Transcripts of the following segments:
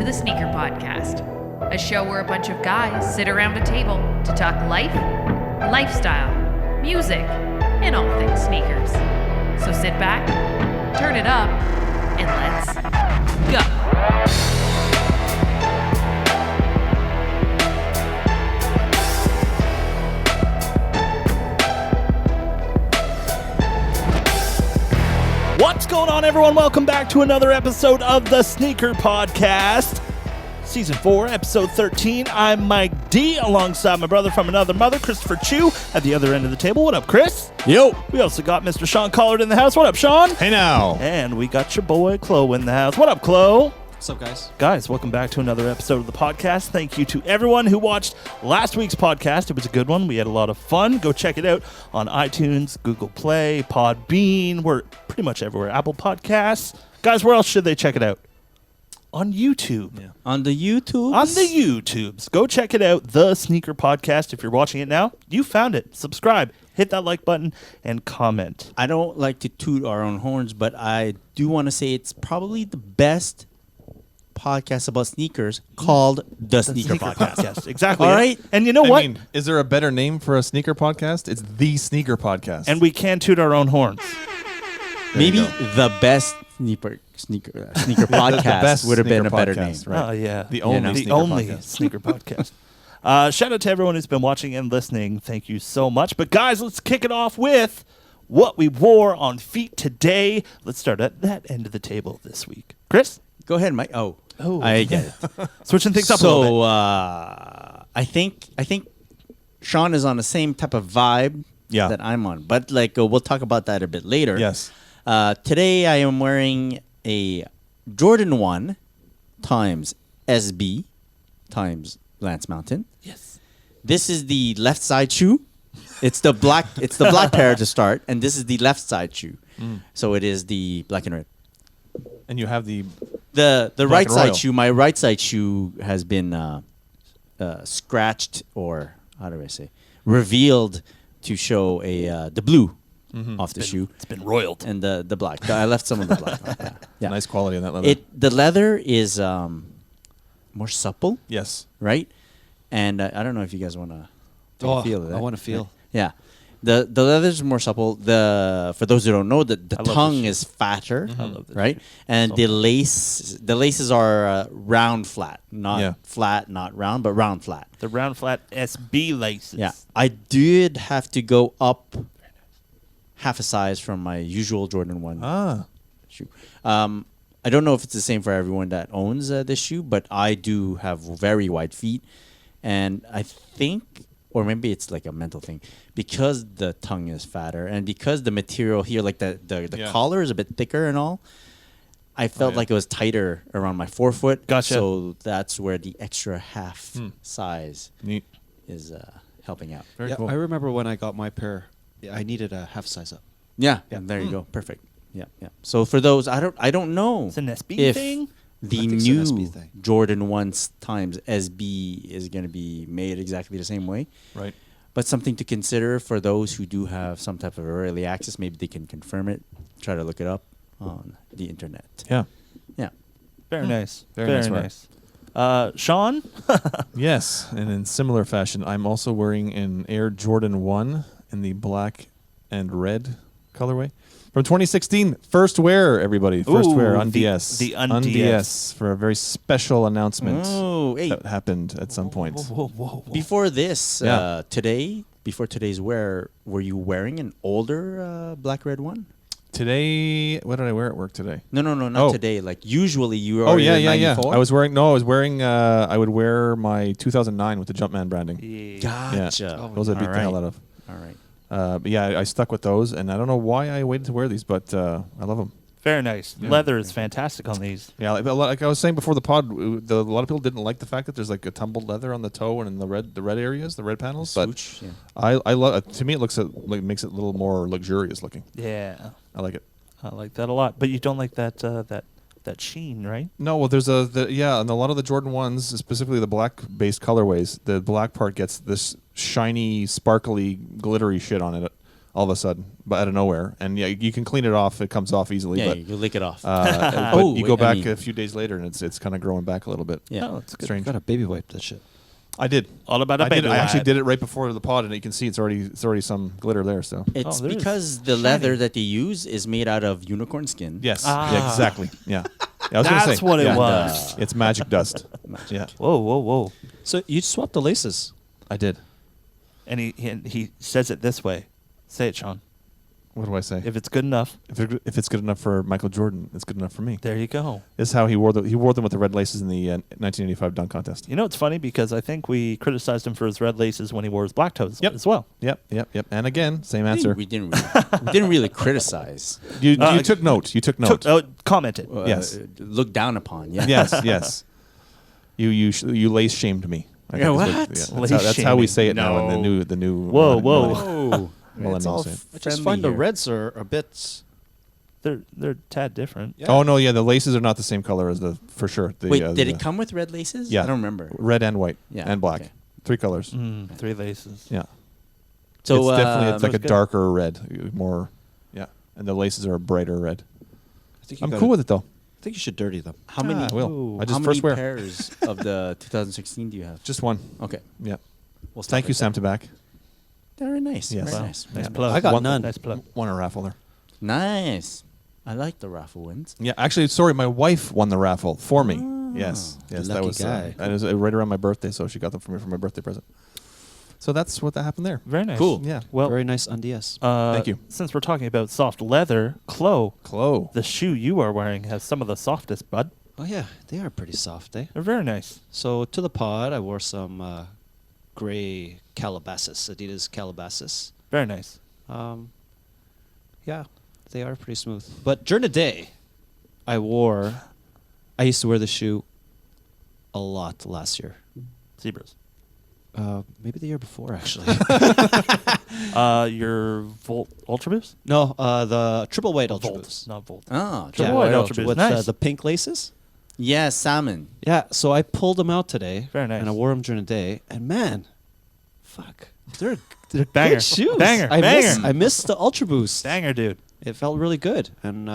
to the Sneaker Podcast, a show where a bunch of guys sit around a table to talk life, lifestyle, music, and all things sneakers. So sit back, turn it up, and let's go. What's going on, everyone? Welcome back to another episode of the Sneaker Podcast, Season 4, Episode 13. I'm Mike D, alongside my brother from another mother, Christopher Chu, at the other end of the table. What up, Chris? Yo. We also got Mr. Sean Collard in the house. What up, Sean? Hey now. And we got your boy, Chloe, in the house. What up, Chloe? What's up, guys? Guys, welcome back to another episode of the podcast. Thank you to everyone who watched last week's podcast. It was a good one. We had a lot of fun. Go check it out on iTunes, Google Play, Podbean. We're pretty much everywhere. Apple Podcasts. Guys, where else should they check it out? On YouTube. Yeah. On the YouTube? On the YouTubes. Go check it out, The Sneaker Podcast. If you're watching it now, you found it. Subscribe, hit that like button, and comment. I don't like to toot our own horns, but I do want to say it's probably the best podcast about sneakers called The Sneaker Podcast. Exactly. All right? And you know what? I mean, is there a better name for a sneaker podcast? It's The Sneaker Podcast. And we can toot our own horns. Maybe the best sneaker podcast best would have been sneaker a better podcast, name. right? Oh, yeah. The only the sneaker only podcast. sneaker podcast. Shout out to everyone who's been watching and listening. Thank you so much. But guys, let's kick it off with what we wore on feet today. Let's start at that end of the table this week. Chris? Go ahead, Mike. Oh, I get it. Switching things up a little bit. So I think Sean is on the same type of vibe that I'm on, but we'll talk about that a bit later. Yes. Today I am wearing a Jordan 1 times SB times Lance Mountain. Yes. This is the left side shoe. It's the black pair to start, and this is the left side shoe. So it is the black and red. And you have the right and side royal. shoe. My right side shoe has been scratched, or how do I say, revealed to show the blue off the shoe. It's been roiled. And the black. I left some of the black. Yeah. nice quality on that leather. The leather is more supple, yes. right? And I don't know if you guys want to take a feel of that. I want to feel. Yeah. The leather's more supple. For those who don't know, the I love tongue this is fatter, I love this right? And the laces are round flat, not flat, not round, but round flat. The round flat SB laces. Yeah. I did have to go up half a size from my usual Jordan 1 shoe. I don't know if it's the same for everyone that owns this shoe, but I do have very wide feet. And I think, or maybe it's like a mental thing, because the tongue is fatter and because the material here, like the collar is a bit thicker and all, I felt like it was tighter around my forefoot. Gotcha. So that's where the extra half size Neat. is helping out. Very cool. I remember when I got my pair, I needed a half size up. Yeah, and there you go. Perfect. Yeah. So for those, I don't know It's an SB if thing? the I think it's an new SB thing. Jordan 1 times SB is going to be made exactly the same way. Right. But something to consider for those who do have some type of early access. Maybe they can confirm it. Try to look it up on the internet. Yeah. Yeah. Very nice. Very nice wear. Sean? Yes. And in similar fashion, I'm also wearing an Air Jordan 1 in the black and red colorway. From 2016, first wear, everybody. First wear on the DS. on DS for a very special announcement Oh, hey. that happened at some point. Whoa. Before this, Yeah. before today's wear, were you wearing an older black red one? Today, what did I wear at work today? No, not Oh. today. Like usually you are. Oh, yeah. 94? I would wear my 2009 with the Jumpman branding. Gotcha. Yeah. Those I beat the hell out of. All right. But yeah, I stuck with those, and I don't know why I waited to wear these, but I love them. Very nice. Yeah. Leather is fantastic on these. Yeah, like I was saying before the pod, a lot of people didn't like the fact that there's like a tumbled leather on the toe and in the red areas, the red panels. But Swoosh, yeah. I love. To me, it makes it a little more luxurious looking. Yeah. I like it. I like that a lot. But you don't like that sheen, right? No, well, there's and a lot of the Jordan 1s, specifically the black-based colorways, the black part gets this shiny, sparkly, glittery shit on it. all of a sudden, but out of nowhere. And yeah, you can clean it off; it comes off easily. Yeah, but you lick it off. but Oh, you go wait, I back mean- a few days later, and it's kind of growing back a little bit. Yeah. Oh, it's good. Strange. Gotta baby wipe that shit. I did. All about a I did. baby I actually wipe. did it right before the pod, and you can see it's already some glitter there. So It's there is. because the leather that they use is made out of unicorn skin. yes, Ah. yeah, exactly. Yeah, I was gonna That's say, what it yeah. was. It's magic dust. Yeah, Whoa, whoa, whoa! So you swapped the laces. I did. And he says it this way. Say it, Sean. What do I say? If it's good enough, If it's good enough for Michael Jordan, it's good enough for me. there you go. This is how he wore them with the red laces in the 1985 dunk contest. You know, it's funny because I think we criticized him for his red laces when he wore his black toes as well. Yep. And again, same I think answer. we didn't really criticize. You took note. You took note. Commented. Yes. Looked down upon. Yeah. yes. You lace shamed me. I Yeah, think is what? that's how we Lace say it now in No. the new. Whoa, Oh, millennials say it. I just find the reds are a bit. They're tad different. Yeah. Oh no, yeah, the laces are not the same color as for sure. Wait, did it come with red laces? Yeah, I don't remember. Red and white, Yeah, and black, okay. 3 colors. Mm, 3 laces. Yeah, So it's definitely it's like a Sounds good. darker red, more. Yeah, and the laces are a brighter red. I think you I'm gotta- cool with it though. I think you should dirty them. how many? I will. Ooh. I just how first many wear pairs of the 2016 do you have? just one. Okay. Yeah. We'll stop Thank you, right Sam Tabac. there. Very nice. Yes. Very Wow. nice. Nice Yeah. plug. I got One- none. Nice plug. Won a raffle there. Nice. I like the raffle wins. Yeah, actually, sorry, my wife won the raffle for me. Yes, that lucky was guy. that was right around my birthday, so she got them for me for my birthday present. So that's what that happened there. Very nice. Cool. Yeah. Well, Very nice undies. Thank you. Since we're talking about soft leather, Chloe, Chloe. the shoe you are wearing has some of the softest, bud. Oh yeah, they are pretty soft, eh? They're very nice. So to the pod, I wore some gray Calabasas, Adidas Calabasas. Very nice. Yeah, they are pretty smooth. But during the day, I used to wear the shoe a lot last year. Zebras. Maybe the year before, actually. Your Volt Ultra Boost? No, the triple white Ultra Volt, Boost. not Volt. Oh, Triple yeah. white Well, Ultra Boost. With Nice. the pink laces. Yeah, salmon. Yeah, so I pulled them out today. Very nice. And I wore them during the day. And man, fuck. They're Banger. good shoes. Banger. I Banger. I missed the Ultra Boost. Banger, dude. It felt really good. And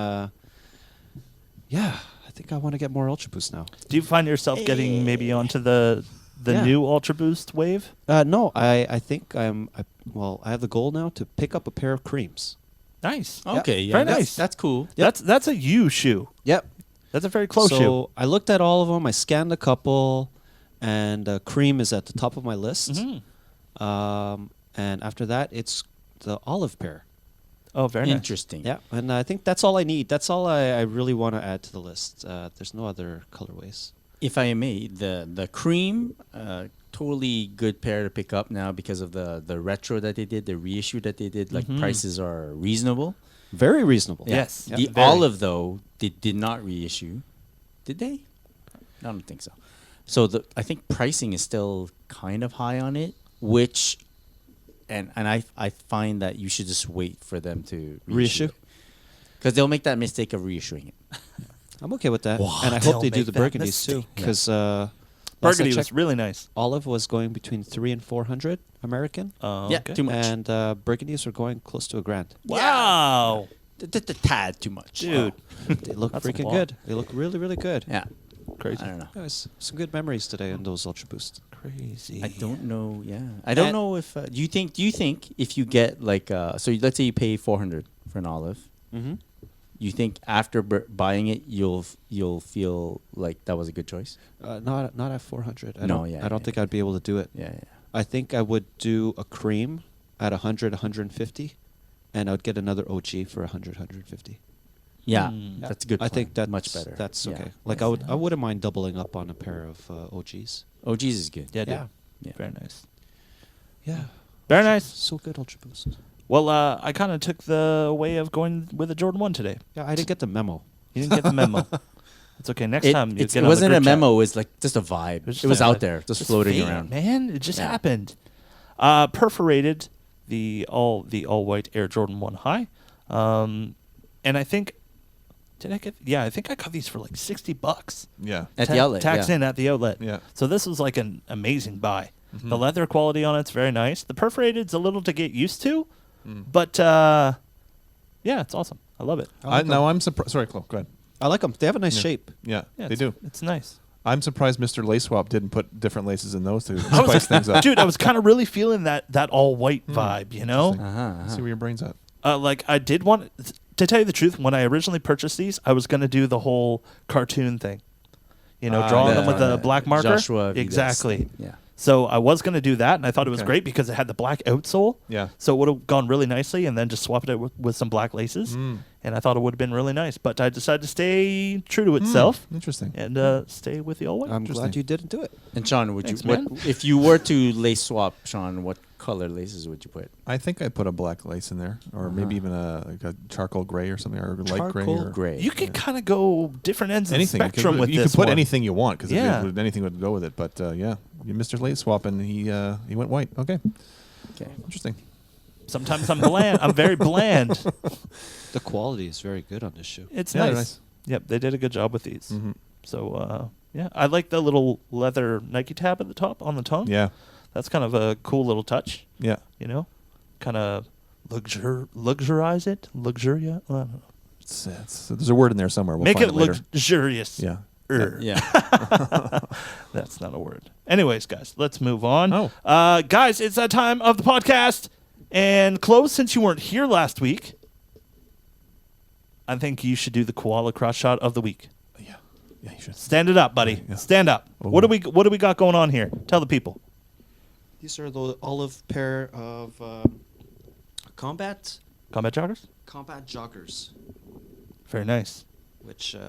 yeah, I think I want to get more Ultra Boost now. Do you find yourself getting maybe onto the Yeah. new Ultra Boost wave? No, I think I have the goal now to pick up a pair of creams. Nice. Okay, yeah, Very that's, nice. That's cool. That's a you shoe. Yep. That's a very close so shoe. I looked at all of them. I scanned a couple, and cream is at the top of my list. Mhm. And after that, it's the olive pair. Oh, very nice. Interesting. Yeah, and I think that's all I need. That's all I really want to add to the list. There's no other colorways. If I may, the cream, totally good pair to pick up now because of the retro that they did, the reissue that they did. Like prices are reasonable. Very reasonable. Yeah. Yes. The Very. olive though, they did not reissue. Did they? I don't think so. So I think pricing is still kind of high on it, which, and I find that you should just wait for them to Reissue? because they'll make that mistake of reissuing it. I'm okay with that. What? And I They'll hope they do make the that burgundies too, mistake. because Burgundy was checked, really nice. olive was going between 300 and 400 American, Yeah, Okay. too much. and burgundies were going close to $1,000. Wow. The tad too much, Dude. They look That's a freaking lot. good. They look really, really good. Yeah, Crazy. I don't know. Guys, some good memories today on those Ultra Boost. Crazy. I don't know. Yeah, I don't And- know if do you think if you get like so let's say you pay 400 for an olive, Mm-hmm. you think after buying it you'll feel like that was a good choice? Not at 400. I No, don't, yeah, I don't yeah. think I'd be able to do it. Yeah, yeah. I think I would do a cream at 100, 150, and I'd get another OG for 100, 150. Yeah, Mm. that's a good. I think plan. that's much better. That's Yeah. okay. Like Yes. I wouldn't mind doubling up on a pair of OGs. OGs is good. Yeah, dude. Yeah. Yeah. Very nice. Yeah. Very nice. So good Ultra Boost. Well, I kind of took the way of going with a Jordan 1 today. Yeah, I didn't get the memo. You didn't get the memo. It's okay. Next time you it get on the wasn't a group chat. memo. It was like just a vibe. It was It was just a out vibe. there, just It's floating fate, around. Man, it just Yeah. happened. Perforated the all white Air Jordan 1 High, and I think I think I got these for like $60. Yeah. At the outlet, tax yeah. in at the outlet. Yeah. So this was like an amazing buy. Mm-hmm. The leather quality on it's very nice. The perforated's a little to get used to, But yeah, it's awesome. I love it. I'm surprised. Sorry, Chloe, go ahead. I like them. They have a nice shape. Yeah, Yeah, they do. It's nice. I'm surprised Mr. Lace Swap didn't put different laces in those to spice things up. Dude, I was kind of really feeling that all white vibe, you know? See where your brain's at. Like I did want to tell you the truth, when I originally purchased these, I was going to do the whole cartoon thing. You know, drawing them with a black marker. Joshua Vides. Exactly. Yeah. So I was going to do that, and I thought it was great because it had the black outsole. Yeah. So it would have gone really nicely, and then just swapped it with some black laces. And I thought it would have been really nice. But I decided to stay true to itself. Interesting. And stay with the all white. I'm glad you didn't do it. And Sean, Thanks, what man. if you were to lace swap, Sean? What color laces would you put? I think I'd put a black lace in there, or maybe even a charcoal gray or something, or light gray. Charcoal Or gray. You can kind of go different ends anything. of the spectrum with you this could put one. anything you want because anything would go with it. But yeah, you Mr. Lace Swap, and he went white. Okay. Interesting. Sometimes I'm bland. I'm very bland. The quality is very good on this shoe. It's Yeah, they're nice. nice. Yep, they did a good job with these. Mm-hmm. So yeah, I like the little leather Nike tab at the top on the tongue. Yeah. That's kind of a cool little touch. Yeah. You know, kind of luxurize it, luxuria. I don't know. There's a word in there somewhere. We'll Make find it later. luxurious. Yeah. Yeah. That's not a word. Anyways, guys, let's move on. Oh. Guys, it's that time of the podcast. And Chloe, since you weren't here last week, I think you should do the koala cross shot of the week. Yeah. Yeah, you should. Stand it up, buddy. Yeah. Stand up. Oh. What do we got going on here? Tell the people. These are the olive pair of combat Combat joggers. Very nice. which you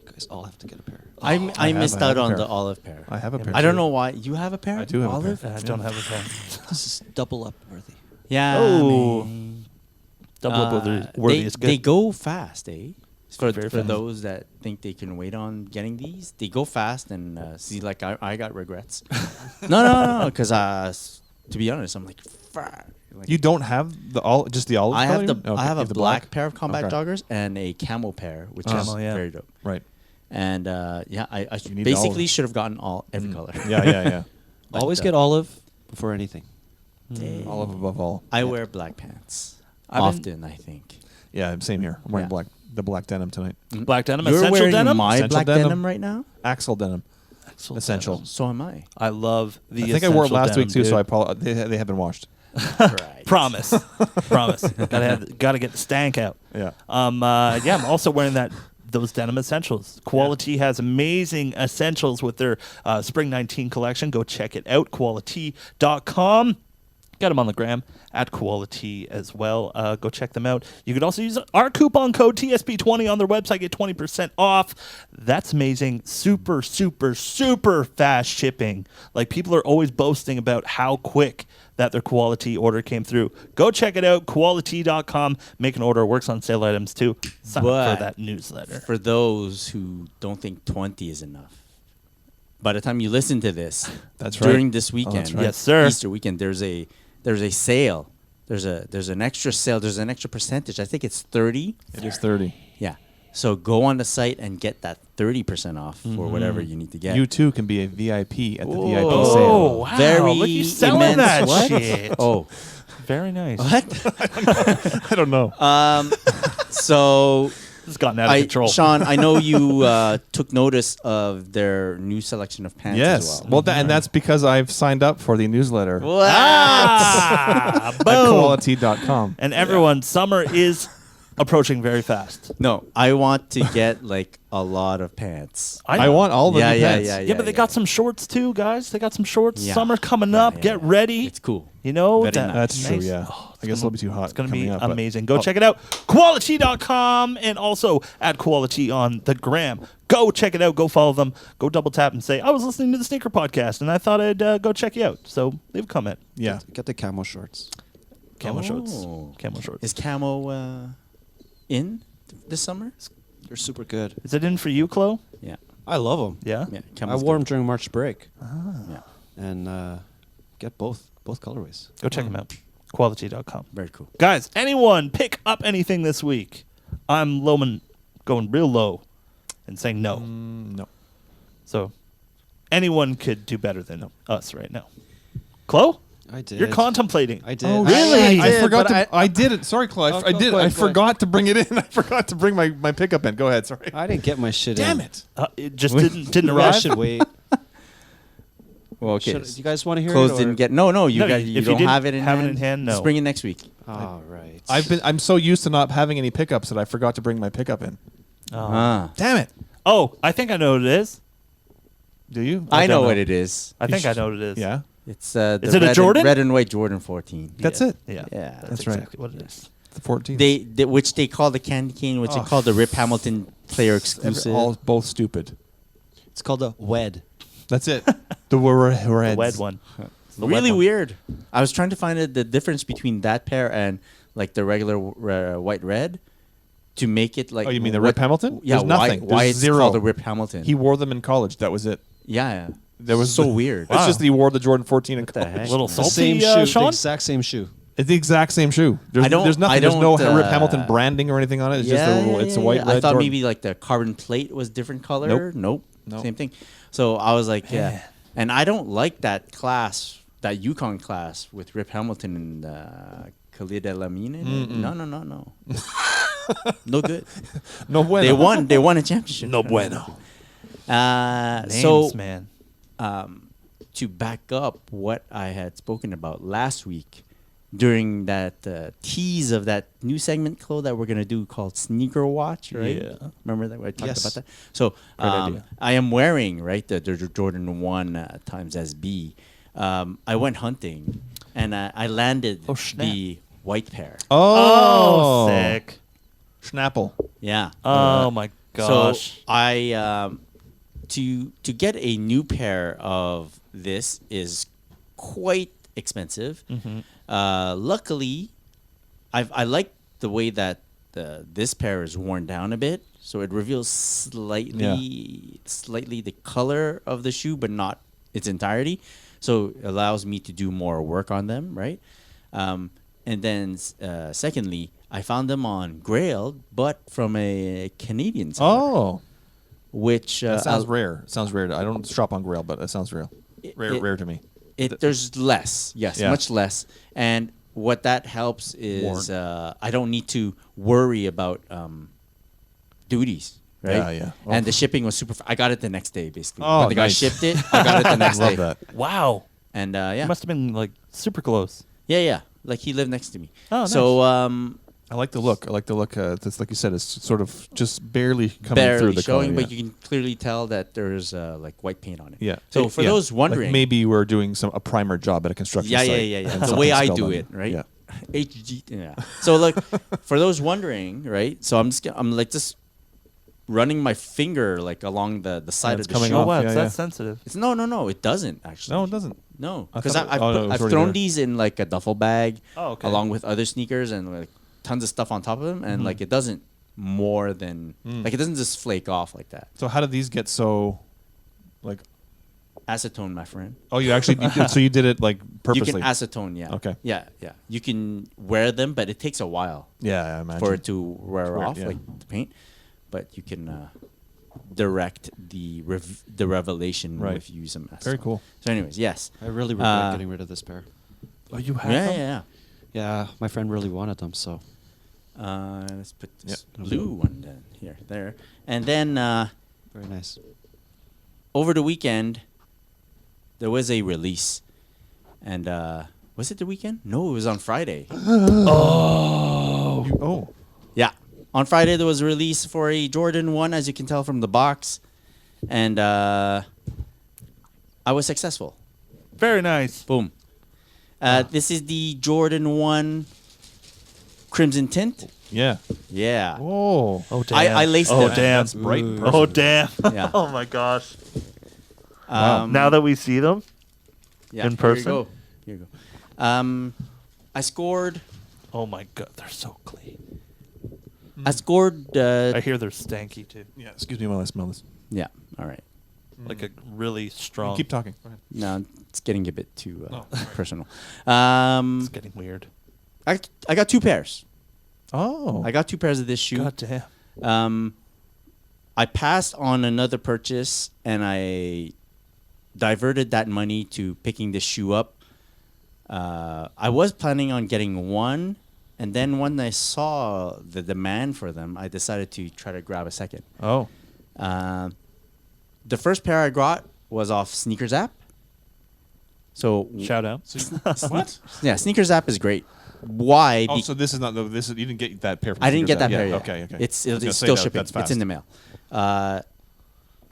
guys all have to get a pair. I missed out on the olive pair. I have a pair. I don't too. know why. You have a pair? I do have a olive? pair. I don't have a pen. This is double up worthy. Yeah. Oh. man. Double up worthy is good. They go fast, eh? For Very for fast. those that think they can wait on getting these, they go fast and see. Like I got regrets. no, because to be honest, I'm like, fuck. Like, You don't have just the olive. I have color? the Okay, I have you a black pair of combat Okay. joggers and a camel pair, which Camel, is yeah. very dope. Right. And yeah, I You need basically olive. should have gotten every color. Yeah. But, Always get olive before anything. Olive above all. I wear black pants I've been- often. I think. Yeah, same here. I'm wearing Yeah. the black denim tonight. Black denim, You're essential wearing denim. my Essential black denim. denim right now. Axle denim. Essential. denim. So am I. I love the. I think I wore it essential last week denim, too, so dude. they have been washed. Right. Promise. Gotta get the stank out. Yeah. Yeah, I'm also wearing those denim essentials. Quality has amazing essentials with their Spring 19 collection. Go check it out, quality.com. Got them on the gram at Quality as well. Go check them out. You could also use our coupon code TSP20 on their website. Get 20% off. That's amazing. Super, super, super fast shipping. Like, people are always boasting about how quick that their Quality order came through. Go check it out, quality.com. Make an order. Works on sale items too. Sign up But for that newsletter. For those who don't think 20 is enough, by the time you listen to this, That's right. during this Oh, weekend, that's right. Yes, sir. Easter weekend, there's a sale. There's an extra sale. There's an extra percentage. I think it's 30. It is 30. Yeah. So go on the site and get that 30% off for whatever you need to get. You too can be a VIP at the VIP Oh, sale. wow. Very Look, you selling immense. that What? shit. Oh, Very nice. what? I don't know. So This has gotten out of control. Sean, I know you took notice of their new selection of pants Yes. as well. And that's because I've signed up for the newsletter Ah, at boom. quality.com. And everyone, summer is approaching very fast. No, I want to get like a lot of pants. I want all the Yeah, new yeah, pants. yeah, Yeah, but they got some shorts too, guys. They got some shorts. Yeah. Summer coming Yeah, up. yeah, Get yeah. ready. It's cool. You know, Very nice. That's true, nice. yeah. Oh, I guess it'll be too hot. It's going to be coming up, but- amazing. Go check it out. Quality.com and also at Quality on the gram. Go check it out. Go follow them. Go double tap and say, I was listening to the Sneaker Podcast and I thought I'd go check you out. So leave a comment. Yeah. Get the camo shorts. Camo shorts. Oh. Camo shorts. Is camo in this summer? They're super good. Is it in for you, Chloe? Yeah. I love them. Yeah? Yeah. I Camo's wore them good. during March break, Yeah. and get both colorways. Go check them out. Quality.com. Very cool. Guys, anyone pick up anything this week? I'm going real low and saying no. No. So anyone could do better than us right now. Chloe? I did. You're contemplating. I did. Oh, Really? I did, forgot but to. I did it. Sorry, Clive. Oh, I go did. ahead, I go forgot to bring it in. I forgot to bring my pickup in. Go ahead. Sorry. I didn't get my shit Damn in. it. It just didn't Maybe I arrive. should wait. Well, okay. Do you guys want to hear Clothes it? didn't get. No, you No, guys. if You you don't didn't have it in have it hand. in hand, no. Just bring it next week. All right. I'm so used to not having any pickups that I forgot to bring my pickup in. Ah. Damn it. Oh, I think I know what it is. Do you? I don't know know. what it is. I think I know what it is. Yeah. It's the Is it a red Jordan? red and white Jordan 14. That's it. Yeah. Yeah. That's That's right. exactly what it is. The 14. Which they call the candy cane, which they call the Rip Hamilton player exclusive. all both stupid. It's called a wed. That's it. The reds. The wed one. It's the wed Really one. weird. I was trying to find the difference between that pair and like the regular white red to make it like. Oh, you mean the Rip Hamilton? Yeah. There's nothing. Why There's it's zero. called the Rip Hamilton? He wore them in college. That was it. yeah. There was so weird. It's just that he wore the Jordan 14 in What the college. heck? Little The salty, same shoe. The Sean? exact same shoe. It's the exact same shoe. There's, I don't- there's nothing. I There's no don't, Rip Hamilton branding or anything on it. It's just a little. It's a white red. I thought Jordan. maybe like the carbon plate was different color. Nope. Same thing. So I was like, yeah. And I don't like that class, that Yukon class with Rip Hamilton and Khalid El-Amin in it. No. No good. No bueno. They won a championship. No bueno. Names, So man. to back up what I had spoken about last week during that tease of that new segment, Chloe, that we're going to do called Sneaker Watch, right? Yeah. Remember that? I talked Yes. about that? So idea. I am wearing, right, the Jordan 1 times SB. I went hunting and I landed Oh, snap. the white pair. Oh, sick. Schnapple. Yeah. Oh, my gosh. So I to get a new pair of this is quite expensive. Mm-hmm. Luckily, I like the way that this pair is worn down a bit, so it reveals slightly the color of the shoe, but not its entirety. So it allows me to do more work on them, right? And then secondly, I found them on Grail, but from a Canadian seller. Oh, Which that sounds rare. It sounds rare. I don't shop on Grail, but that sounds real. Rare to me. There's less, yes, Yeah. much less, and what that helps is I don't need to worry about duties, right? Yeah, yeah. And the shipping was super. I got it the next day, basically. Oh, when the guy nice. shipped it, I got it the next Love day. that. Wow. And You yeah, must have been like super close. yeah. Like he lived next to me. Oh, So I like the look. It's like you said. It's sort of just barely coming barely through the showing, color. but you can clearly tell that there's like white paint on it. Yeah. So for those wondering, like maybe we're doing a primer job at a construction yeah, site. yeah. and The something way I spilled do on it, you. right? Yeah. HG. Yeah. So look, for those wondering, right? So I'm like just running my finger like along the side it's of the coming shoe. Oh, off, wow. yeah, It's yeah. that sensitive. It's no, it doesn't actually. No, it doesn't. No, I because thought I've, it- oh, no, it was I've already thrown there. these in like a duffel bag, Oh, okay. along with other sneakers and like tons of stuff on top of them, and like it doesn't more than like it doesn't just flake off like that. So how did these get so, like? Acetone, my friend. Oh, you actually so you did it like You purposely. can acetone, yeah. Okay. Yeah. You can wear them, but it takes a while Yeah, I imagine. for it to wear wear, off, yeah. like the paint. But you can direct the revelation Right. if you use some acetone. Very cool. So, anyways, yes. I really regret Uh, getting rid of this pair. Oh, you have Yeah, them? yeah. Yeah, my friend really wanted them, so. Let's put this blue one then here, there, and then Very nice. over the weekend there was a release, and was it the weekend? No, it was on Friday. Oh. Yeah, on Friday there was a release for a Jordan 1, as you can tell from the box, and I was successful. Very nice. Boom. This is the Jordan 1 Crimson Tint. Yeah. Yeah. Oh. Oh, damn. I laced Oh, them. damn. That's bright. Ooh. Oh, damn. Yeah. Oh, my gosh. Wow. Now that we see them, Yeah, in person? Here you go. I scored. oh, my God. They're so clean. I scored. I hear they're stanky, too. Yeah. Excuse me while I smell this. Yeah. All right. Like a really strong. Keep talking. Go ahead. No, it's getting a bit too personal. It's getting weird. I got 2 pairs. Oh. I got 2 pairs of this shoe. God damn. I passed on another purchase, and I diverted that money to picking this shoe up. I was planning on getting one, and then when I saw the demand for them, I decided to try to grab a second. Oh. The first pair I got was off Sneakers app. So Shout out. What? yeah, Sneakers app is great. Why? Oh, so this is not this is you didn't get that pair from I didn't get Sneakers that app. pair Yeah, yet. okay. It's I was gonna say still that- shipping. that's fast. It's in the mail.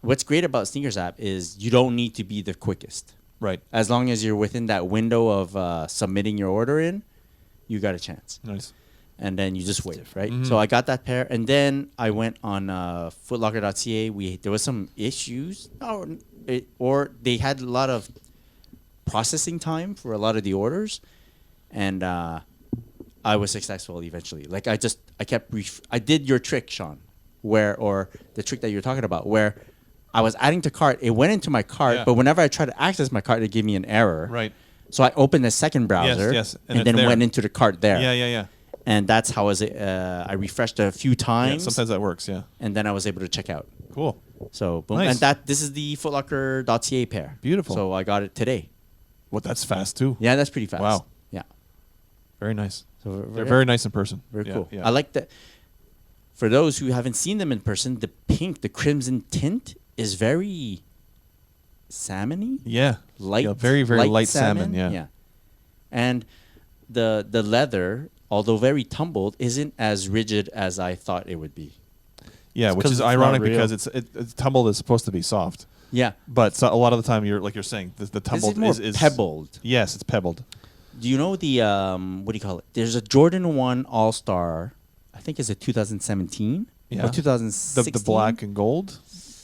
What's great about Sneakers app is you don't need to be the quickest. Right. As long as you're within that window of submitting your order in, you got a chance. Nice. And then you just wait, right? Mhm. So I got that pair, and then I went on footlocker.ca. There was some issues, or they had a lot of processing time for a lot of the orders, and I was successful eventually. Like I kept I did your trick, Sean, or the trick that you're talking about, where I was adding to cart. It went into my cart, Yeah. but whenever I tried to access my cart, it gave me an error. Right. So I opened a second browser, yes, and and then it's there. went into the cart there. Yeah. And that's how I refreshed a few Yeah, times, sometimes that works, yeah. and then I was able to check out. Cool. So boom, Nice. and this is the footlocker.ca pair. Beautiful. So I got it today. Well, that's fast too. Yeah, that's pretty fast. Wow. Yeah. Very nice. So They're very nice in person. very Yeah, cool. Yeah. I like that. For those who haven't seen them in person, the pink, the crimson tint is very salmony. Yeah. Light, Yeah, very, very light salmon, yeah. Yeah. And the leather, although very tumbled, isn't as rigid as I thought it would be. Yeah, It's which 'cause is it's not ironic real. because it's tumbled is supposed to be soft. Yeah. But so, a lot of the time you're saying the This tumbled is more is pebbled. Yes, it's pebbled. Do you know the what do you call it? There's a Jordan 1 All-Star. I think it's a 2017 Yeah. or 2016. The black and gold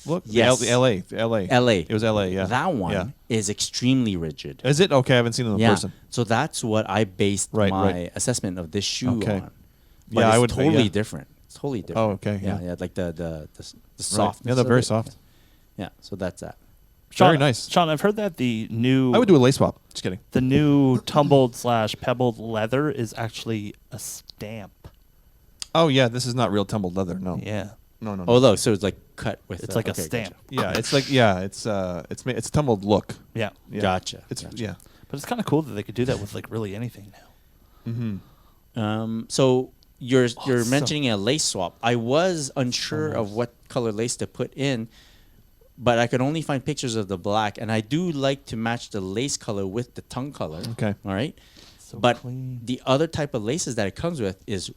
look. Yes. The LA. LA. It was LA. Yeah. That one Yeah. is extremely rigid. Is it okay? I haven't seen it in Yeah. person. So that's what I based Right, my right. assessment of this shoe Okay. on. But Yeah, it's I would- totally yeah. different. It's totally different. Oh, okay, Yeah, yeah. yeah, like the Right. soft. Yeah, they're very soft. Yeah, so that's that. Sean, Very nice. Sean, I've heard that the new I would do a lace swap. Just kidding. the new tumbled / pebbled leather is actually a stamp. Oh yeah, this is not real tumbled leather. No. Yeah. No. Oh, look, so it's like cut with. It's like a okay, stamp. Yeah, it's like it's tumbled look. Yeah. Yeah. Gotcha, It's gotcha. yeah. But it's kind of cool that they could do that with like really anything now. Mm-hmm. So you're so- mentioning a lace swap. I was unsure of what color lace to put in, but I could only find pictures of the black, and I do like to match the lace color with the tongue color. Okay. All right. So But clean. the other type of laces that it comes with is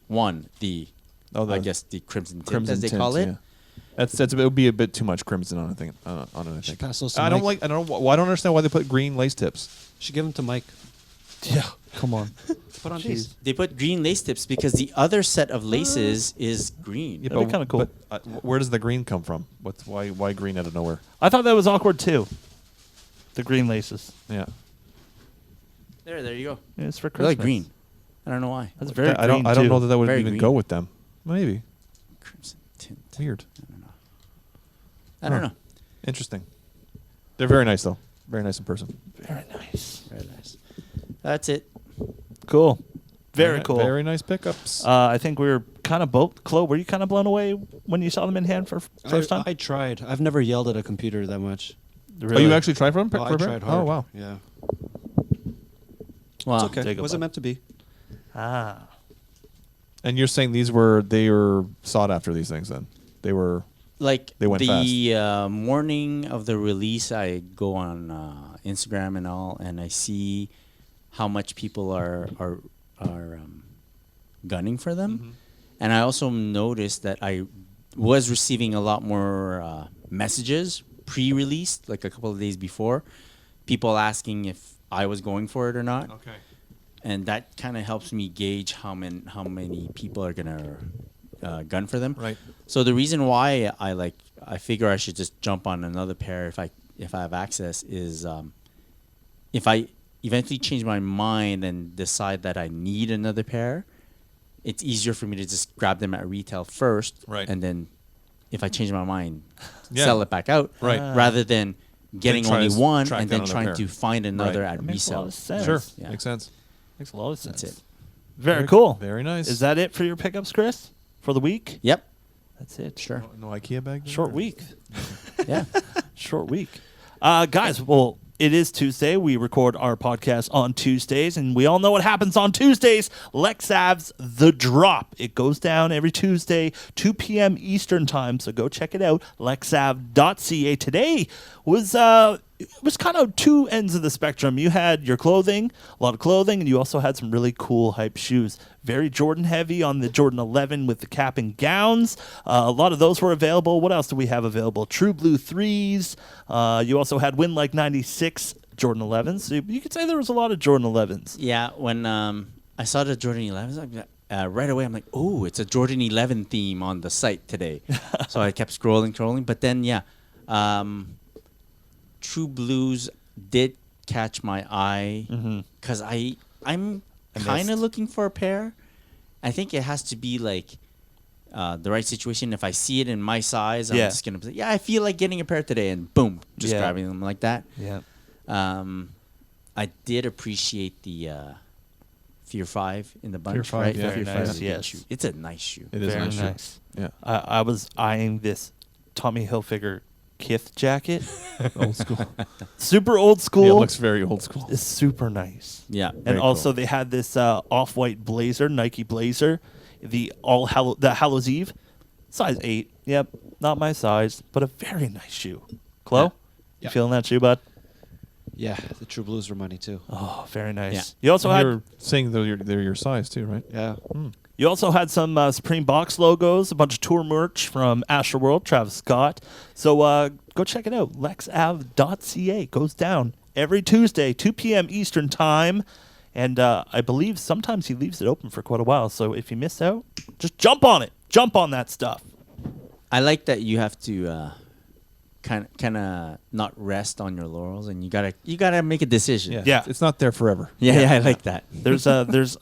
the I guess the crimson tint, as they tint, call it. Yeah. That's it would be a bit too much crimson on a thing on it. I Should think. pass those to I don't Mike. I don't understand why they put green lace tips. Should give them to Mike. Yeah. Come on. Put on Jeez. these. They put green lace tips because the other set of laces is green. Yeah, That'd be kinda cool. But, where does the green come from? Why green out of nowhere? I thought that was awkward too. The green laces. Yeah. There you go. Yeah, it's for I Christmas. like green. I don't know why. That's very I don't green, I don't too. know that would Very even green. go with them. Maybe. Crimson tint. Weird. I don't Huh. know. Interesting. They're very nice though. Very nice in person. Very nice. Very nice. That's it. Cool. Very cool. Very nice pickups. I think we were kind of both. Chloe, were you kind of blown away when you saw them in hand for first time? I tried. I've never yelled at a computer that much. Oh, you actually tried for them? Oh, I tried hard. Oh, wow. Yeah. Wow. It's okay. Take a Wasn't bite. meant to be. Ah. And you're saying they were sought after, these things then? They were Like They went the morning of the release, I go on Instagram and all, and I see how much people are gunning for them, Mm-hmm. and I also noticed that I was receiving a lot more messages pre-released, like a couple of days before, people asking if I was going for it or not. Okay. And that kind of helps me gauge how many people are gonna gun for them. Right. So the reason why I figure I should just jump on another pair if I have access is if I eventually change my mind and decide that I need another pair, it's easier for me to just grab them at retail first, Right. and then if I change my mind, Yeah. sell it back out, Right. rather than getting try only to one track and down then another trying pair. to find another Right. at That makes a lot resale. of sense. Sure. Yeah. Makes sense. Makes a lot of sense. That's it. Very cool. Very nice. Is that it for your pickups, Chris? For the week? Yep. That's it. Sure. No IKEA bag? there? Short week. Yeah. Short week. Guys, well, It is Tuesday. We record our podcast on Tuesdays, and we all know what happens on Tuesdays. Lexx Av's The Drop. It goes down every Tuesday, 2 p.m. Eastern Time, so go check it out, lexxav.ca. Today was kind of two ends of the spectrum. You had your clothing, a lot of clothing, and you also had some really cool hype shoes. Very Jordan heavy on the Jordan 11 with the cap and gowns. A lot of those were available. What else do we have available? True Blue 3s. You also had Win Like 96 Jordan 11s. So you could say there was a lot of Jordan 11s. Yeah, when I saw the Jordan 11s, right away I'm like, oh, it's a Jordan 11 theme on the site today. So I kept scrolling. But then, True Blues did catch my eye because I'm kind of looking for a pair. I think it has to be like the right situation. If I see it in my size, I'm just gonna say, I feel like getting a pair today, and boom, just grabbing them like that. Yeah. I did appreciate the Fear 5 in the bunch. Fear 5, right? yeah. Fear Very 5 nice, is a good yes. shoe. It's a nice shoe. It is Very a nice shoe. nice. Yeah. I was eyeing this Tommy Hilfiger Kith jacket. Old school. Super old school. Yeah, it looks very old school. It's super nice. Yeah, And very also cool. they had this off-white blazer, Nike blazer, the Hallows Eve, size 8. Yep, not my size, but a very nice shoe. Chloe, you Yeah. feeling that shoe, bud? Yeah, the True Blues were money too. Oh, very nice. Yeah. You also had You're saying they're your size too, right? Yeah. You also had some Supreme Box logos, a bunch of tour merch from Astroworld, Travis Scott. So go check it out. lexxav.ca goes down every Tuesday, 2 p.m. Eastern Time. And I believe sometimes he leaves it open for quite a while. So if you miss out, just jump on it. Jump on that stuff. I like that you have to kind of not rest on your laurels, and you gotta make a decision. Yeah. It's not there forever. Yeah, I like that. There's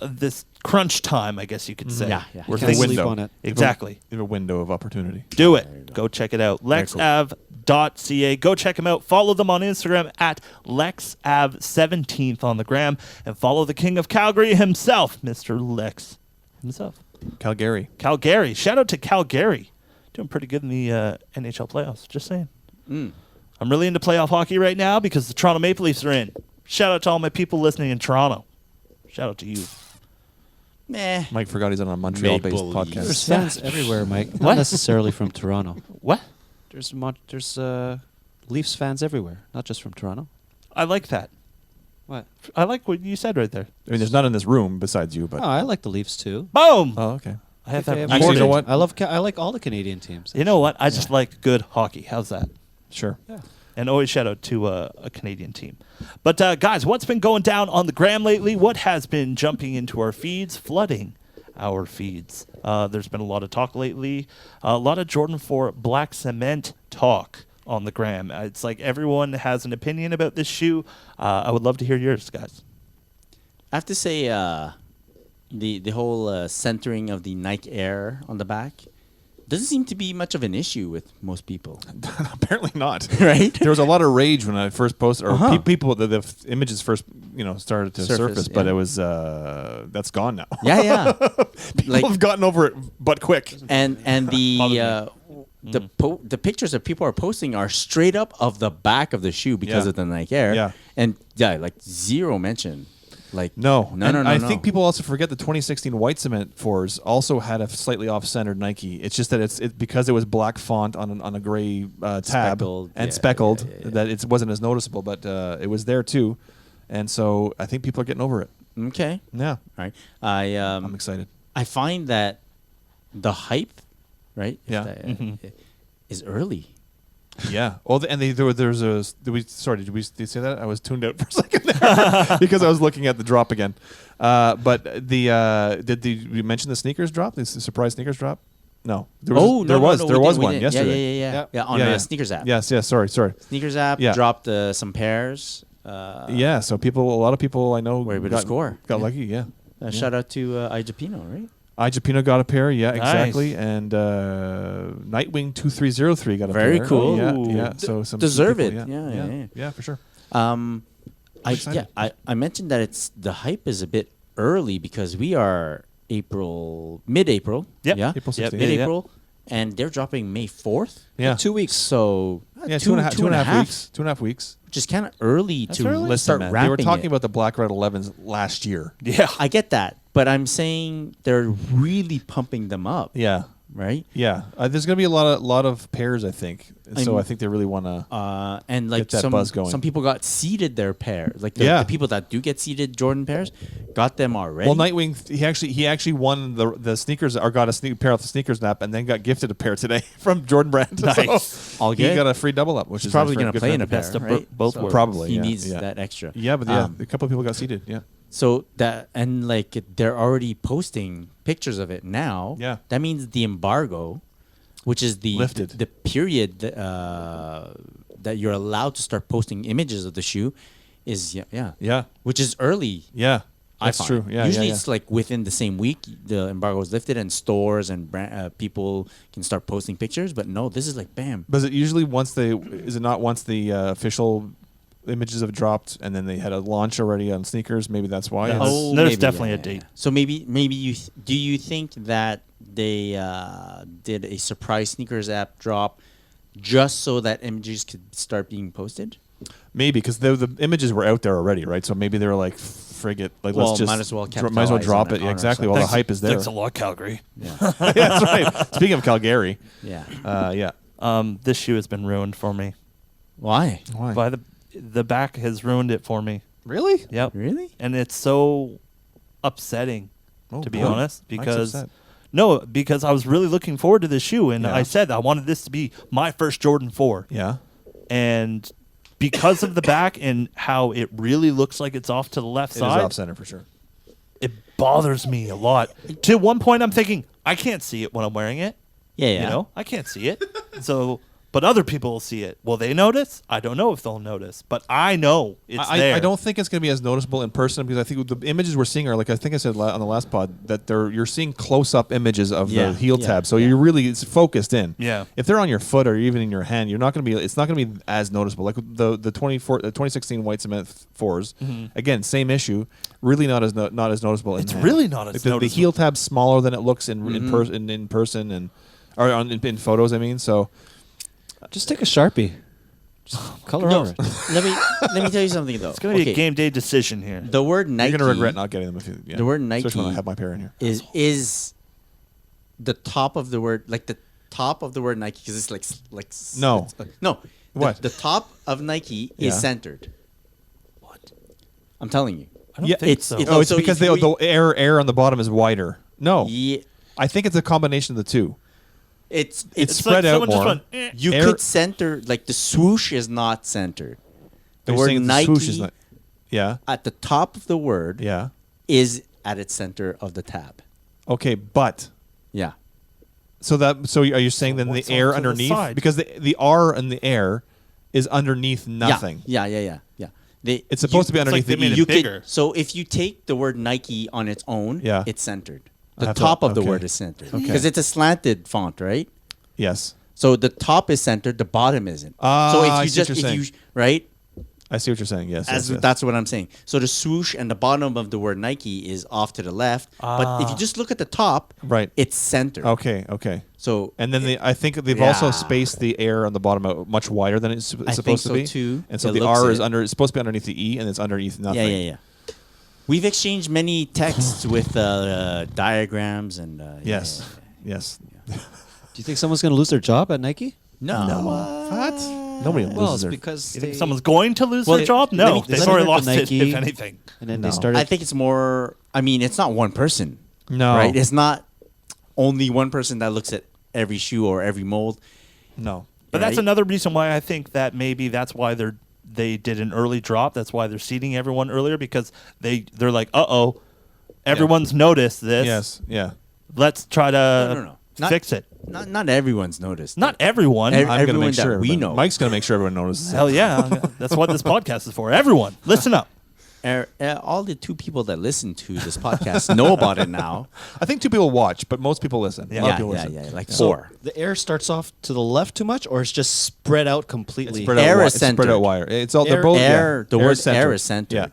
this crunch time, I guess you could say. Yeah. Where Can't things- sleep on it. Exactly. You have a window of opportunity. Do it. Go check it out. Very cool. lexxav.ca. Go check them out. Follow them on Instagram at lexxav17th on the gram. And follow the king of Calgary himself, Mr. Lex himself. Calgary. Calgary. Shout out to Calgary. Doing pretty good in the NHL playoffs. Just saying. I'm really into playoff hockey right now because the Toronto Maple Leafs are in. Shout out to all my people listening in Toronto. Shout out to you. Meh. Mike forgot he's on a Montreal-based Maple Leafs. There's podcast. fans everywhere, Mike. Not What? necessarily from Toronto. What? There's Leafs fans everywhere, not just from Toronto. I like that. What? I like what you said right there. I mean, there's not in this room besides you, but Oh, I like the Leafs too. Boom! oh, okay. I have that. Okay, Actually, you know what? I like all the Canadian teams. You know what? I just like good hockey. How's that? Sure. Yeah. And always shout out to a Canadian team. But guys, what's been going down on the gram lately? What has been jumping into our feeds, flooding our feeds? There's been a lot of talk lately. A lot of Jordan 4 black cement talk on the gram. It's like everyone has an opinion about this shoe. I would love to hear yours, guys. I have to say, the whole centering of the Nike Air on the back doesn't seem to be much of an issue with most people, Apparently not. right? There was a lot of rage when I first posted, or Uh-huh. people, the images first, started to surface, but yeah. it was, that's gone now. Yeah. People have gotten over it, but quick. And the pictures that people are posting are straight up of the back of the shoe because Yeah. of the Nike Air. Yeah. And like zero mention. Like No. no. I think people also forget the 2016 white cement 4s also had a slightly off-centered Nike. It's just that it's because it was black font on a gray tab Speckled, and yeah, speckled yeah. that it wasn't as noticeable, but it was there too. And so I think people are getting over it. Okay. Yeah. All right. I'm excited. I find that the hype, right? if Yeah. that, is early. Yeah. Oh, and there's a. Did you say that? I was tuned out for a second there because I was looking at the drop again. But did you mention the sneakers drop? The surprise sneakers drop? No. There was, there was one yesterday. Yeah. On Yeah. Sneakers app. Yes. Sorry. Sneakers app Yeah. dropped some pairs. Yeah. So a lot of people I know Were able to score. Got lucky. Yeah. Shout out to Ijapino, right? Ijapino got a pair. Yeah. Nice. Exactly. And Nightwing 2303 got a pair. Very cool. Yeah. So some Deserve people, it. Yeah. Yeah. For sure. I mentioned that the hype is a bit early because we are mid-April. Yep. Yeah. April 16th. Mid-April, and they're dropping May 4th. Yeah. 2 weeks. So Yeah, two two and a half weeks. 2.5 weeks. Which is kind of early to early. start man, ramping they were talking it. about the Black Red 11s last year. Yeah. I get that, but I'm saying they're really pumping them up. Yeah. Right. Yeah. There's going to be a lot of pairs, I think. And so I think they really want to And like get that buzz going. some people got seeded their pairs. Like Yeah. the people that do get seeded Jordan pairs got them already. Well, Nightwing, he actually won the sneakers, or got a pair off the sneakers nap, and then got gifted a pair today from Jordan Brand. Nice. So All he good. got a free double up, which He's is probably going going to to play in a pair, Best of right? both worlds. Probably, He yeah, needs yeah. that extra. Yeah, but a couple of people got seated. Yeah. So that, and like they're already posting pictures of it now. Yeah. That means the embargo, which is Lifted. the period that you're allowed to start posting images of the shoe, is Yeah. which is early. Yeah. I That's find. true. Yeah. Usually yeah. it's like within the same week the embargo is lifted and stores and people can start posting pictures. But no, this is like bam. But is it usually is it not once the official images have dropped and then they had a launch already on sneakers? Maybe that's why. Yeah. It's- Oh, there's definitely a date. So maybe do you think that they did a surprise sneakers app drop just so that images could start being posted? Maybe because the images were out there already, right? So maybe they were like, "Frig it, like Well, let's just might as well might as well capitalize drop on it." it, Yeah, on exactly. ourselves. Well, the hype is there. Thanks a lot, Calgary. Yeah. Yeah, that's right. Speaking of Calgary, Yeah. yeah. This shoe has been ruined for me. Why? Why? By the back has ruined it for me. Really? Yep. Really? And it's so upsetting, Oh, to be boy. honest, Mike's because upset. because I was really looking forward to this shoe, and Yeah. I said I wanted this to be my first Jordan 4. Yeah. And because of the back and how it really looks like it's off to the left It is side, off center for sure. it bothers me a lot. To one point, I'm thinking I can't see it when I'm wearing it. Yeah, You know, I can't see it. So, but other people will see it. Will they notice? I don't know if they'll notice, but I know it's there. I don't think it's going to be as noticeable in person because I think the images we're seeing are like I think I said on the last pod that you're seeing close-up images of Yeah, the heel yeah, tab, so yeah. you're really it's focused in. Yeah. If they're on your foot or even in your hand, you're not going to be. It's not going to be as noticeable. Like the 2016 white cement 4s. Again, same issue. Really not as noticeable. It's in hand. really not as Like the noticeable. heel tab's smaller than it looks in person and or in photos. I mean, so. Just take a Sharpie. Just color No, over it. let me tell you something though. It's going to be a game day decision here. The word Nike. You're gonna regret not getting them if you. Yeah. The word Especially when I Nike have my pair in here. is the top of the word, like the top of the word Nike, because it's like No. no. What? The top of Nike Yeah. is centered. What? I'm telling you. I don't think so. it's- Oh, it's so because if the air on the bottom is wider. No, Yeah, I think it's a combination of the two. it's It's like spread out someone just more. went, eh. you air- could center like the swoosh is not centered. The You're word saying the Nike swoosh is not- Yeah, at the top of the word yeah. is at its center of the tab. Okay, but Yeah. so are you saying then the what's air off to the underneath side? because the R in the air is underneath nothing. Yeah. It's supposed to be like underneath they the made E. it You bigger. could, so if you take the word Nike on its own, Yeah. it's centered. I The have to- top of the okay. word is centered Okay. because it's a slanted font, right? Yes, So the top is centered, the bottom isn't. Ah, so if I you see what just you're if you saying. right, I see what you're saying. Yes, yes, yes. that's what I'm saying. So the swoosh and the bottom of the word Nike is off to the left, but if you just look at the top, Right. it's centered. Okay, okay. So And then I think they've also Yeah. spaced the air on the bottom out much wider than it's I supposed think to so be. too. And so It the looks R is it. under. It's supposed to be underneath the E, and it's underneath nothing. yeah. We've exchanged many texts with diagrams and Yes. Yes. Do you think someone's going to lose their job at Nike? No. What? Nobody Well, loses it's their. because You think they- someone's going to lose Well, their job? let No, me- they've let already me work lost for it, Nike. if anything. and then No. they started. I think it's more. I mean, it's not one person. No. Right? It's not only one person that looks at every shoe or every mold. No. But that's Right? another reason why I think that maybe that's why they did an early drop. That's why they're seating everyone earlier because they're like, everyone's noticed this. Yes. Yeah. Let's try to No. Not- fix it. Not everyone's noticed. Not everyone. Every- I'm gonna Everyone make sure that we everyone- know. Mike's gonna make sure everyone notices. Hell yeah. That's what this podcast is for. Everyone, listen up. All the 2 people that listen to this podcast know about it now. I think 2 people watch, but most people listen. A lot of Yeah, people listen. like So 4. the air starts off to the left too much, or it's just spread out completely. Spread Air out is it's spread centered. out wire. It's all they're Air- both Air, yeah. the word centered. air is centered. Yeah.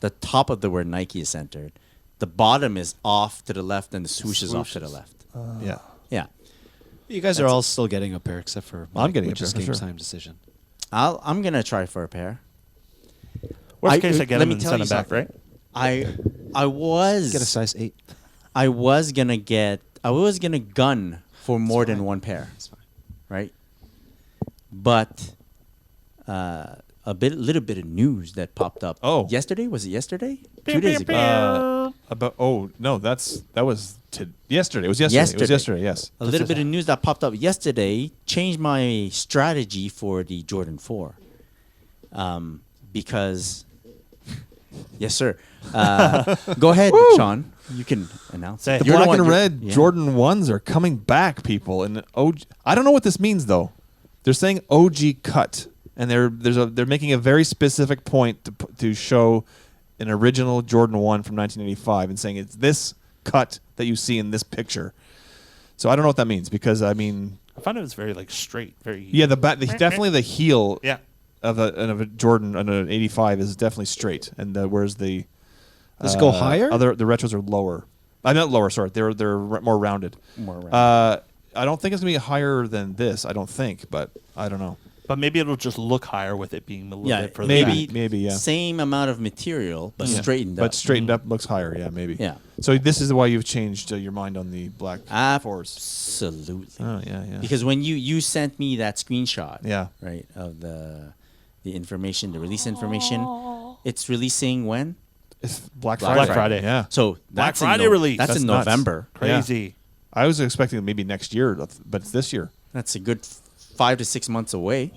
The top of the word Nike is centered. The bottom is off to the left, and the swoosh is off to the left. Yeah. Yeah. You guys are all still getting a pair, except for I'm getting a which pair is for game sure. time decision. I'm gonna try for a pair. Worst case, I get let him me and tell send you him back, something. right? I was Get a size 8. I was gonna gun for more than one pair, It's fine. right? But little bit of news that popped up. Oh. Yesterday? Was it yesterday? 2 days ago. That was yesterday. It was yesterday. It was yesterday. Yes. A little bit of news that popped up yesterday changed my strategy for the Jordan 4. Because, yes, sir. Go ahead, Sean. You can announce. Say it. The You're black one- and you're- red yeah. Jordan 1s are coming back, people. And I don't know what this means though. They're saying OG cut, and they're making a very specific point to show an original Jordan 1 from 1985 and saying it's this cut that you see in this picture. So I don't know what that means because I mean, I found it was very like straight, very definitely the heel yeah. of a Jordan on an 85 is definitely straight, and whereas the Does it go higher? the retros are lower. Not lower. Sorry, they're more rounded. More rounded. I don't think it's gonna be higher than this. I don't think, but I don't know. But maybe it'll just look higher with it being a little Yeah, bit further maybe. back. Yeah. Same amount of material, but Yeah. straightened up. But straightened up looks higher. Yeah, maybe. Yeah. So this is why you've changed your mind on the black fours. Absolutely. Oh yeah. Because when you sent me that screenshot, Yeah. right, of the information, the release information, it's releasing when? It's Black Black Friday. Friday. Yeah. So Black that's in Friday release. That's in That's nuts. November. Crazy. I was expecting maybe next year, but it's this year. That's a good 5 to 6 months away.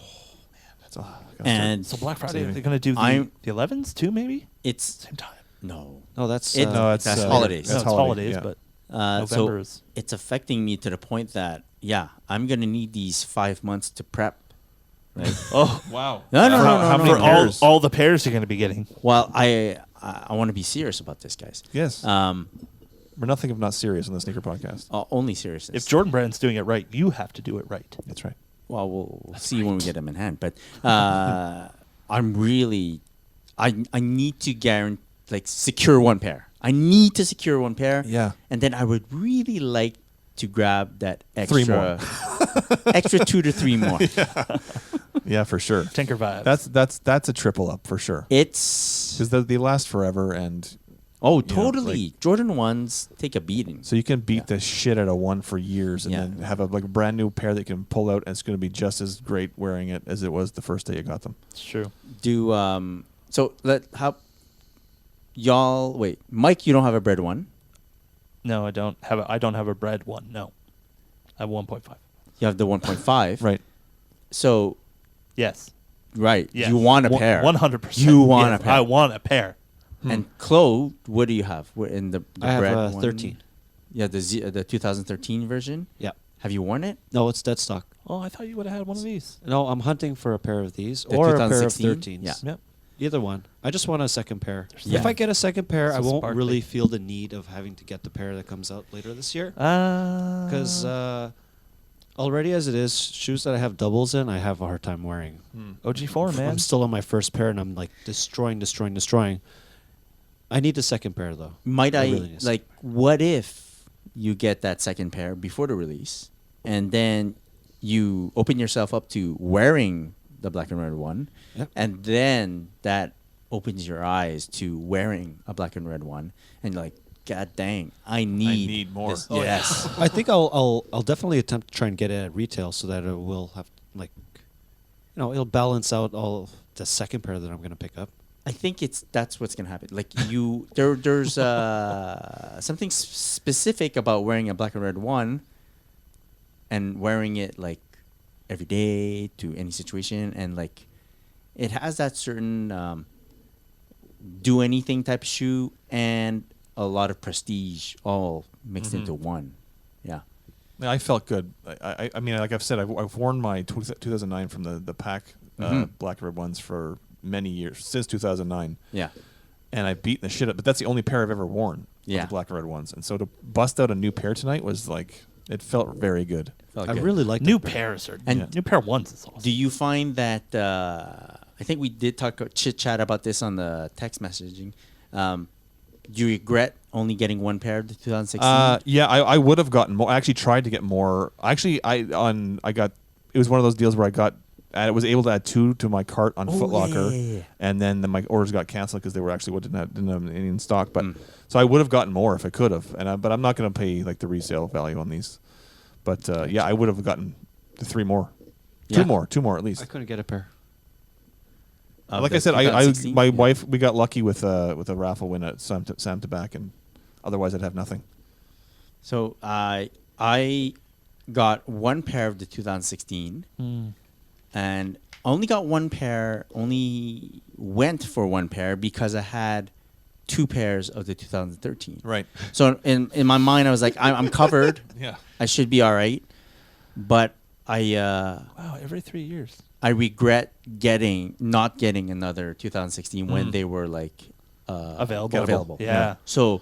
That's a And So Black Friday, Saving. they're going to do I'm- the 11s too, maybe? it's Same time. no. No, that's No, it's that's holidays. No, That's it's holidays, yeah. but So November is. it's affecting me to the point that I'm gonna need these 5 months to prep. Right? Oh, wow. No, no, For no, how no, many for no. pairs? all the pairs you're going to be getting. Well, I want to be serious about this, guys. Yes. We're nothing if not serious on the Sneaker Podcast. Only seriousness. If Jordan Brand's doing it right, you have to do it right. That's right. Well, we'll see when we get them in hand. But I'm really, I need to secure one pair. I need to secure one pair. Yeah. And then I would really like to grab that Three extra, extra 2 to 3 more. Yeah, for sure. Tinker vibes. That's a triple up for sure. It's Because they last forever, and totally. Jordan 1s take a beating. so you can beat the shit out of one for years, and Yeah. then have a brand new pair that you can pull out, and it's going to be just as great wearing it as it was the first day you got them. It's true. Wait, Mike, you don't have a bread one. No, I don't have a bread one. No. I have 1.5. You have the 1.5. Right. So, Yes. right. Yes. You want a pair. 100%. You want Yes, a pair. I want a pair. And Chloe, what do you have? In the I have bread a one? 13. Yeah, the 2013 version. Yeah. Have you worn it? No, it's dead stock. Oh, I thought you would have had one of these. No, I'm hunting for a pair of these The or a pair of 2016? 13s. Yeah. Yep. Either one. I just want a second pair. Yeah. If I get a second pair, I So won't sparkly. really feel the need of having to get the pair that comes out later this year. Because already as it is, shoes that I have doubles in, I have a hard time wearing. OG4, man. I'm still on my first pair, and I'm like destroying. I need a second pair, though. Might I, really need a second what if you get that second pair before the release, and then you open yourself up to wearing the black and red one, Yep. and then that opens your eyes to wearing a black and red one, and you're like, God dang, I need more. this." Oh, Yes. I think I'll definitely attempt to try and get it at retail so that it will have it'll balance out all of the second pair that I'm gonna pick up. I think that's what's gonna happen. Like there's something specific about wearing a black and red one, and wearing it like every day to any situation, and like it has that certain do anything type of shoe and a lot of prestige all mixed into one. Yeah. Yeah, I felt good. I mean, like I've said, I've worn my 2009 from the pack black and red ones for many years, since 2009. Yeah. And I've beaten the shit up, but that's the only pair I've ever worn. Yeah. The black and red ones. And so to bust out a new pair tonight was like, it felt very good. Felt I good. really like New that pair. pairs are And- new pair ones is awesome. Do you find that I think we did chit chat about this on the text messaging? Do you regret only getting one pair of the 2016? Yeah, I would have gotten more. I actually tried to get more. Actually, I got. It was one of those deals where I was able to add 2 to my cart on Foot Locker, and then my orders got canceled because they were actually didn't have any in stock. But so I would have gotten more if I could have, but I'm not going to pay like the resale value on these. But yeah, I would have gotten the 3 more, Yeah. 2 more at least. I couldn't get a pair. Like I said, my wife, we got lucky with a raffle win at Sam Tabac, and otherwise I'd have nothing. So I got one pair of the 2016, and only got one pair. Only went for one pair because I had 2 pairs of the 2013. Right. So in my mind, I was like, I'm covered. Yeah. I should be all right. But Wow, every 3 years. I regret not getting another 2016 when they were like Available. Yeah. So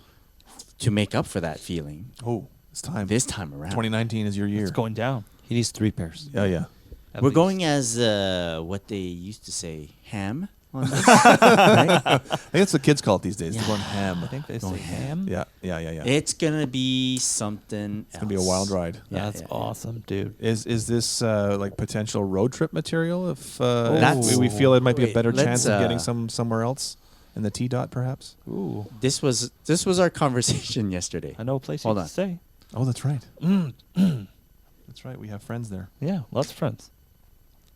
to make up for that feeling, Oh, it's time. this time around, 2019 is your year. It's going down. He needs 3 pairs. Yeah. At we're least. going as what they used to say, ham on this. Right? I think that's what kids call it these days. They're going I ham. think they Going say ham. ham. Yeah. It's gonna be something. It's gonna be a wild ride. That's awesome, dude. Is this like potential road trip material? If That's- we feel it might be a Wait, better let's, chance of getting somewhere else in the T dot, perhaps. Ooh, This was our conversation yesterday. I know a place Hold you on. can stay. Oh, that's right. That's right. We have friends there. Yeah, lots of friends.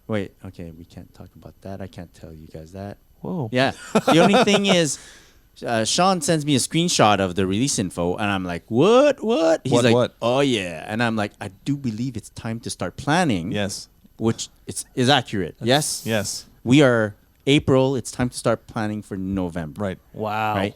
Wait, okay, we can't talk about that. I can't tell you guys that. Whoa. Yeah. The only thing is, Sean sends me a screenshot of the release info, and I'm like, what? He's What, like, what? oh, yeah. And I'm like, I do believe it's time to start planning. Yes. Which is accurate. Yes? Yes. We are April. It's time to start planning for November. Right. Wow. Right?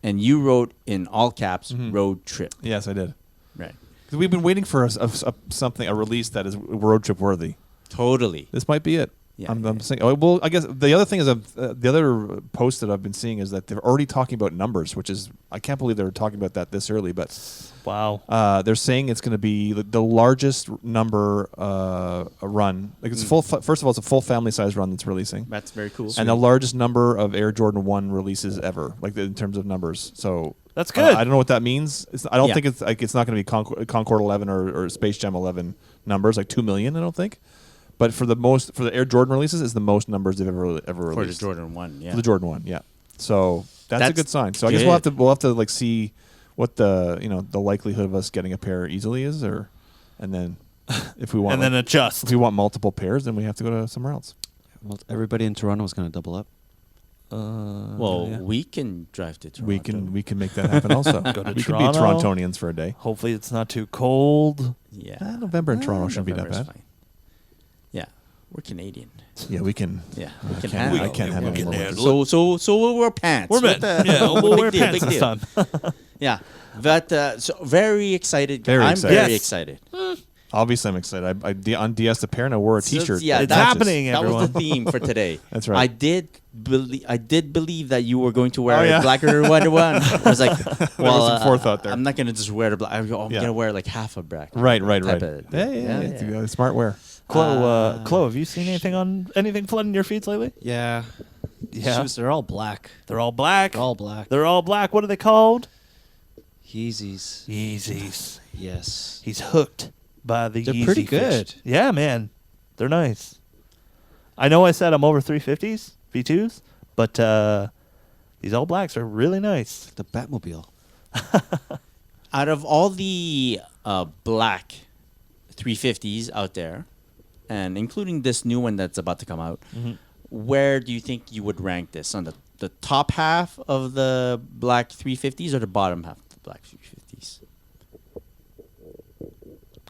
And you wrote in all caps, road trip. Yes, I did. Right. 'Cause we've been waiting for a release that is road trip worthy. Totally. This might be it. Yeah, I'm saying. Oh, well, I guess the other thing is the other post that I've been seeing is that they're already talking about numbers, which is I can't believe they're talking about that this early. But Wow. they're saying it's going to be the largest number run. Like it's full. First of all, it's a full family size run that's releasing, That's very cool. and the largest number of Air Jordan 1 releases ever, like in terms of numbers. So That's good. I don't know what that means. I don't Yeah. think it's not going to be Concord 11 or Space Jam 11 numbers like 2 million. I don't think. But for the Air Jordan releases, is the most numbers they've ever for the released. Jordan 1, yeah. For the Jordan 1, yeah. So that's a That's good sign. So I guess we'll have to like see what the likelihood of us getting a pair easily is, and then if we want and then adjust. if we want multiple pairs, then we have to go to somewhere else. Well, everybody in Toronto is going to double up. Well, yeah. we can drive to Toronto. We can make that happen also. Go to we Toronto. can be Torontonians for a day. Hopefully it's not too cold. Yeah. November in Toronto shouldn't be that November's bad. fine. Yeah. We're Canadian. Yeah, we can. Yeah. I We can can't- handle I can't it. handle We any can more handle winters. So we'll wear pants. We're What men. the- Yeah, we'll big wear deal, pants big this deal. time. Yeah. But so very excited. Very I'm excited. very Yes. excited. Obviously, I'm excited. On DS the pair, and I wore a So, T-shirt. yeah, It's that's- happening, That was everyone. the theme for today. That's right. I did believe that you were going to wear Oh, yeah. a black or white one. I was like, well, was some forethought there. I'm not gonna just wear the black. I'm Yeah. gonna wear like half a black. Right. type of- Yeah. Smart wear. Chloe, have you seen anything flooding your feeds lately? Yeah. Yeah. Shoes, they're all black. They're all black. They're all black. They're all black. What are they called? Yeezys. Yeezys. Yes. He's hooked by the They're Yeezy pretty fish. good. Yeah, man. They're nice. I know I said I'm over 350s, V2s, but these all blacks are really nice. The Batmobile. Out of all the black 350s out there, and including this new one that's about to come out, where do you think you would rank this? On the top half of the black 350s or the bottom half of the black 350s?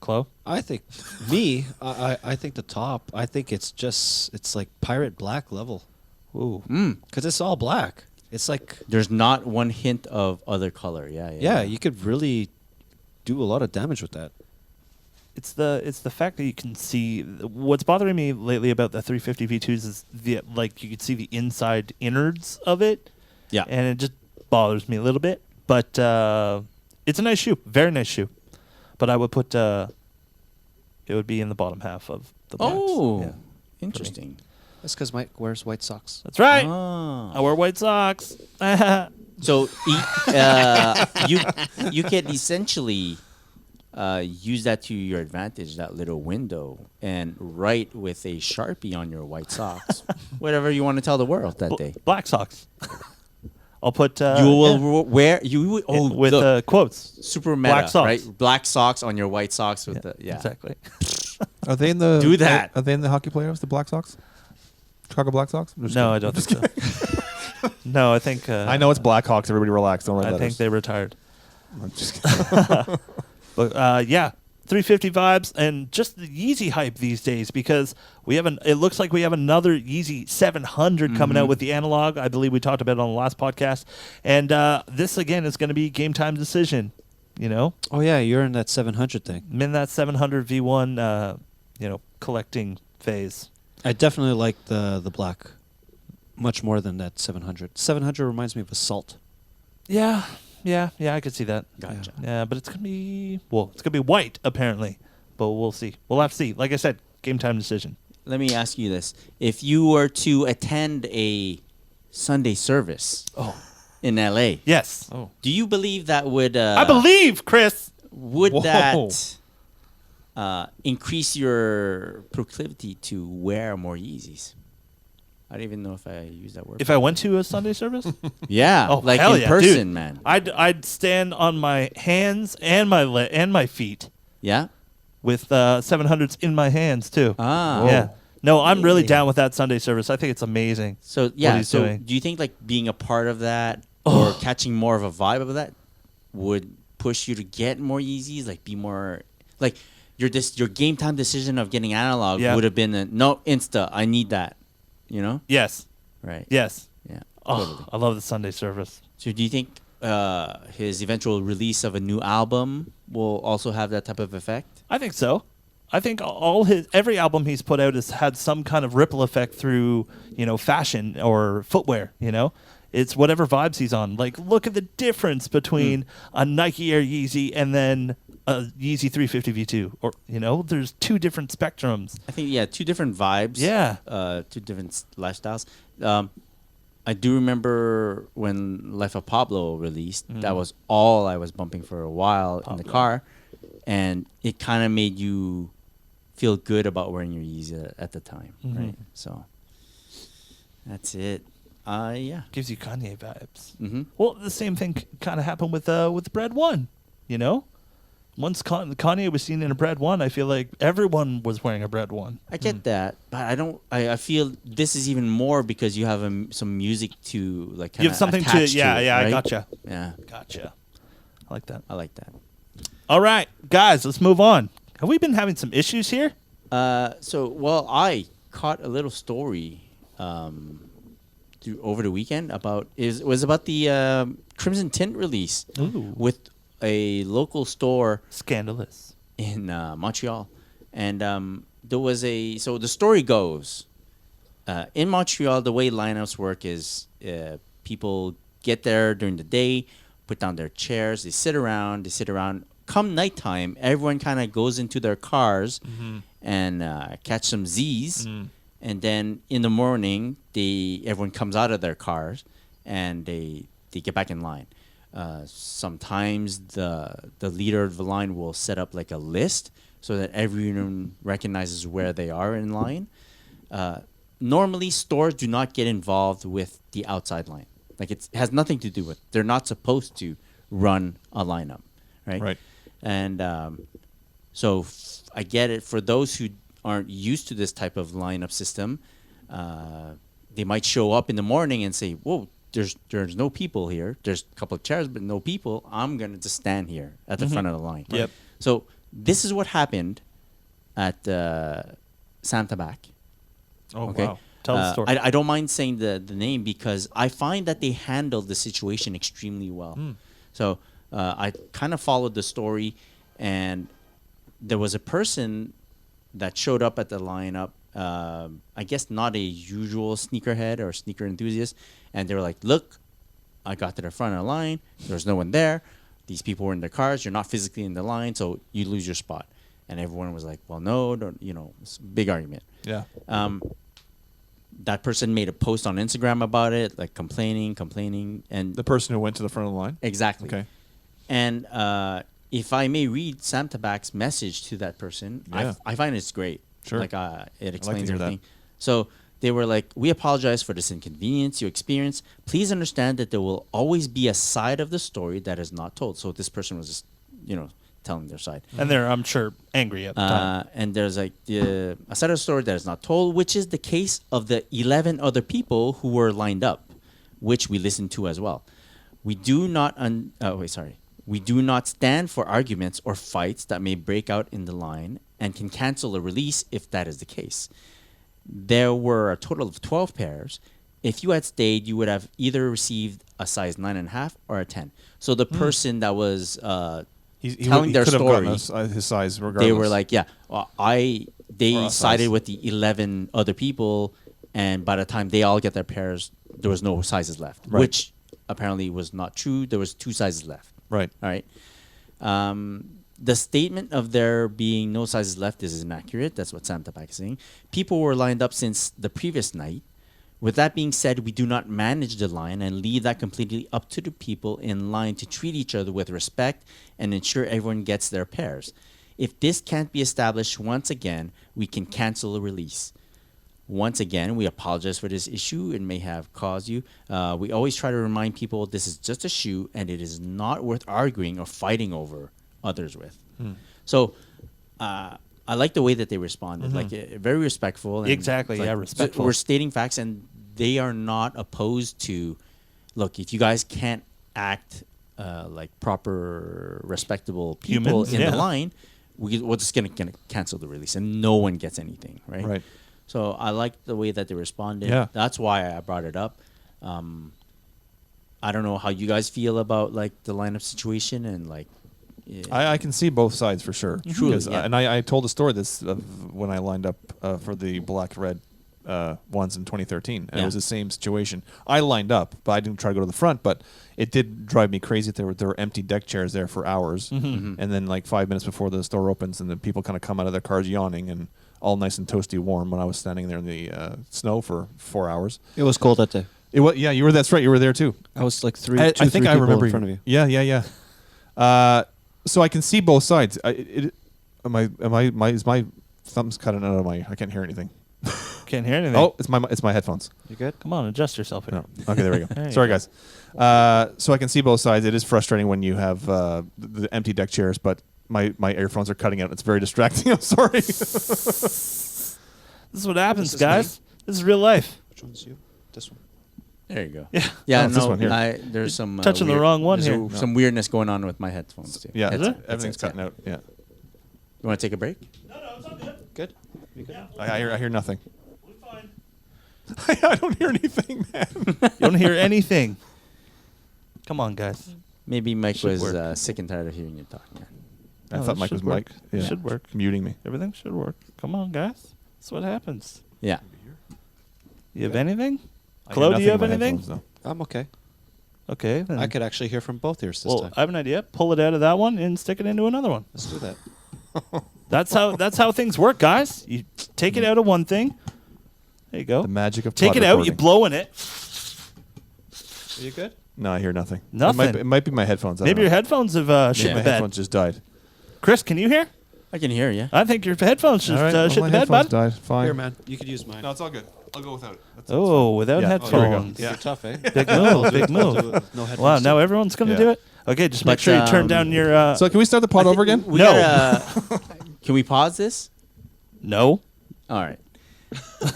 Chloe? I think I think the top. I think it's like pirate black level. Ooh. Because it's all black. It's like There's not one hint of other color. yeah, you could really do a lot of damage with that. It's the fact that you can see what's bothering me lately about the 350 V2s is you can see the inside innards of it. Yeah. And it just bothers me a little bit, but it's a nice shoe, very nice shoe. But I would put it would be in the bottom half of the blacks. Oh, Yeah. interesting. That's because Mike wears white socks. That's right. Ah. I wear white socks. So you can essentially use that to your advantage, that little window, and write with a Sharpie on your white socks, whatever you want to tell the world that day. Black socks. I'll put. You will wear with look, quotes. super meta, black socks. right? Black socks on your white socks with the Exactly. Are they in the Do that. Are they in the hockey playoffs? The Black Sox, Chicago Black Sox. I'm just No, kidding. I don't think so. No, I think. I know it's Blackhawks. Everybody relax. Don't write I letters. think they retired. I'm just kidding. But yeah, 350 vibes and just the Yeezy hype these days because it looks like we have another Yeezy 700 coming out with the analog. I believe we talked about it on the last podcast. And this again is going to be game time decision, you know? Oh yeah, you're in that 700 thing. I'm in that 700 V1 collecting phase. I definitely like the black much more than that 700. 700 reminds me of Assault. Yeah, I could see that. Gotcha. Yeah, but it's going to be white apparently. But we'll see. We'll have to see. Like I said, game time decision. Let me ask you this: if you were to attend a Sunday service in LA, Yes. Oh. do you believe that would? I believe, Chris. Would Whoa. that increase your proclivity to wear more Yeezys? I don't even know if I use that word. If I went to a Sunday service? yeah, Oh, like hell in yeah, person, dude. man. I'd stand on my hands and my feet Yeah. with 700s in my hands too. Ah. Yeah. No, I'm really down with that Sunday service. I think it's amazing. So yeah. he's So doing. do you think like being a part of that or catching more of a vibe of that would push you to get more Yeezys? Like be more like your game time decision of getting analog Yeah. would have been no Insta. I need that. You know. Yes. Right. Yes. Yeah. Oh, Totally. I love the Sunday service. So do you think his eventual release of a new album will also have that type of effect? I think so. I think every album he's put out has had some kind of ripple effect through, fashion or footwear, It's whatever vibes he's on. Like, look at the difference between a Nike Air Yeezy and then a Yeezy 350 V2. Or, there's two different spectrums. I think two different vibes. Yeah. Two different lifestyles. I do remember when Life of Pablo released. That was all I was bumping for a while in the car, and it kind of made you feel good about wearing your Yeezy at the time, right? So that's it. Yeah. Gives you Kanye vibes. Mm-hmm. Well, the same thing kind of happened with Bread One, Once Kanye was seen in a Bread One, I feel like everyone was wearing a Bread One. I get that, but I don't. I feel this is even more because you have some music to like. You have something to attach yeah, it, yeah. right? I gotcha. Yeah, Gotcha. I like that. I like that. All right, guys, let's move on. Have we been having some issues here? I caught a little story over the weekend about the Crimson Tint release with a local store Scandalous. in Montreal, and there was so the story goes in Montreal the way lineups work is people get there during the day, put down their chairs, they sit around. Come nighttime, everyone kind of goes into their cars and catch some Z's, and then in the morning everyone comes out of their cars and they get back in line. Sometimes the leader of the line will set up like a list so that everyone recognizes where they are in line. Normally, stores do not get involved with the outside line. Like it has nothing to do with. They're not supposed to run a lineup, right? Right. And so I get it. For those who aren't used to this type of lineup system, they might show up in the morning and say, "Whoa, there's no people here. There's a couple of chairs, but no people. I'm gonna just stand here at the front of the line." Yep. So this is what happened at Santa Bac. Oh Okay. wow. Tell the story. I don't mind saying the name because I find that they handled the situation extremely well. So I kind of followed the story, and there was a person that showed up at the lineup. I guess not a usual sneakerhead or sneaker enthusiast, and they were like, "Look, I got to the front of the line. There's no one there. These people were in their cars. You're not physically in the line, so you lose your spot." And everyone was like, "Well, no, don't." It's a big argument. Yeah. that person made a post on Instagram about it, like complaining, and The person who went to the front of the line. exactly. Okay. And if I may read Sam Tabak's message to that person, Yeah. I find it's great. Sure. Like it explains hear that. everything. So they were like, "We apologize for this inconvenience you experienced. Please understand that there will always be a side of the story that is not told." So this person was just, telling their side. And they're, I'm sure, angry at the time. And there's like a side of the story that is not told, which is the case of the 11 other people who were lined up, which we listened to as well. We do not We do not stand for arguments or fights that may break out in the line and can cancel a release if that is the case. There were a total of 12 pairs. If you had stayed, you would have either received a size 9.5 or a 10. So the person that was telling their could have gotten story, his size regardless. they were like, yeah, they Or a sided size. with the 11 other people, and by the time they all get their pairs, there was no sizes left, Right. which apparently was not true. There was 2 sizes left. right. All right. The statement of there being no sizes left is inaccurate. That's what Sam Tabak is saying. People were lined up since the previous night. With that being said, we do not manage the line and leave that completely up to the people in line to treat each other with respect and ensure everyone gets their pairs. If this can't be established once again, we can cancel a release. Once again, we apologize for this issue. It may have caused you. We always try to remind people this is just a shoe and it is not worth arguing or fighting over others with. So I like the way that they responded, like very respectful. And Exactly, like, yeah, respectful. We're stating facts, and they are not opposed to. Look, if you guys can't act like proper, respectable people Humans, in yeah. the line, we're just gonna cancel the release, and no one gets anything, right? Right. So I like the way that they responded. Yeah. That's why I brought it up. I don't know how you guys feel about like the lineup situation and like. I can see both sides for sure. Truly, 'Cause, yeah. and I told a story this when I lined up for the black-red ones in 2013, and Yeah. it was the same situation. I lined up, but I didn't try to go to the front. But it did drive me crazy. There were empty deck chairs there for hours, and then like 5 minutes before the store opens, and the people kind of come out of their cars yawning and all nice and toasty warm. When I was standing there in the snow for 4 hours, It was cold that day. it was That's right. You were there too. I was like I think three I people remember in front of you. Yeah. So I can see both sides. Is my thumb's cutting out of my? I can't hear anything. Can't hear anything. Oh, it's my headphones. You good? Come on, adjust yourself here. No. Okay, there we go. There you Sorry, go. guys. So I can see both sides. It is frustrating when you have the empty deck chairs, but my earphones are cutting out. It's very distracting. I'm sorry. This is what happens, This is guys. This is real life. Which one's you? This one. There you go. Yeah. Yeah, Oh, it's this no, one here. there's some touching the wrong one there's here. Some weirdness going on with my headphones too. Yeah, Is it? everything's cutting out. Yeah, You want to take a break? No, it's all good. Good. You good? I hear nothing. We're fine. I don't hear anything, man. You don't hear anything. Come on, guys. Maybe Mike Should was work. sick and tired of hearing you talk. Yeah. I No, thought it Mike was should work. Mike. It Yeah. should work. Muting me. Everything should work. Come on, guys. That's what happens. Yeah. You have anything? I hear Chloe, do nothing you have in my anything? headphones, I'm okay. Okay. Then. I could actually hear from both ears this Well, time. I have an idea. Pull it out of that one and stick it into another one. Let's do that. That's how things work, guys. You take it out of one thing. There you go. The magic of Take pod it out. You recording. blow in it. Are you good? No, I hear nothing. Nothing. It might be my headphones. I Maybe don't your know. headphones have shit Yeah. My the bed. headphones just died. Chris, can you hear? I can hear you. I think your headphones just All right, well, shit my the bed, headphones bud. died. Fine. Here, man. You could use mine. No, it's all good. I'll go without it. Oh, without Yeah. headphones. Oh, here we go. You're Yeah. tough, eh? Big move. Big move. No headphones. Wow, now too. everyone's going to Yeah. do it? Okay, just make But, sure you turn down your... So can we start the pod over again? We No. gotta- can we pause this? no. All right.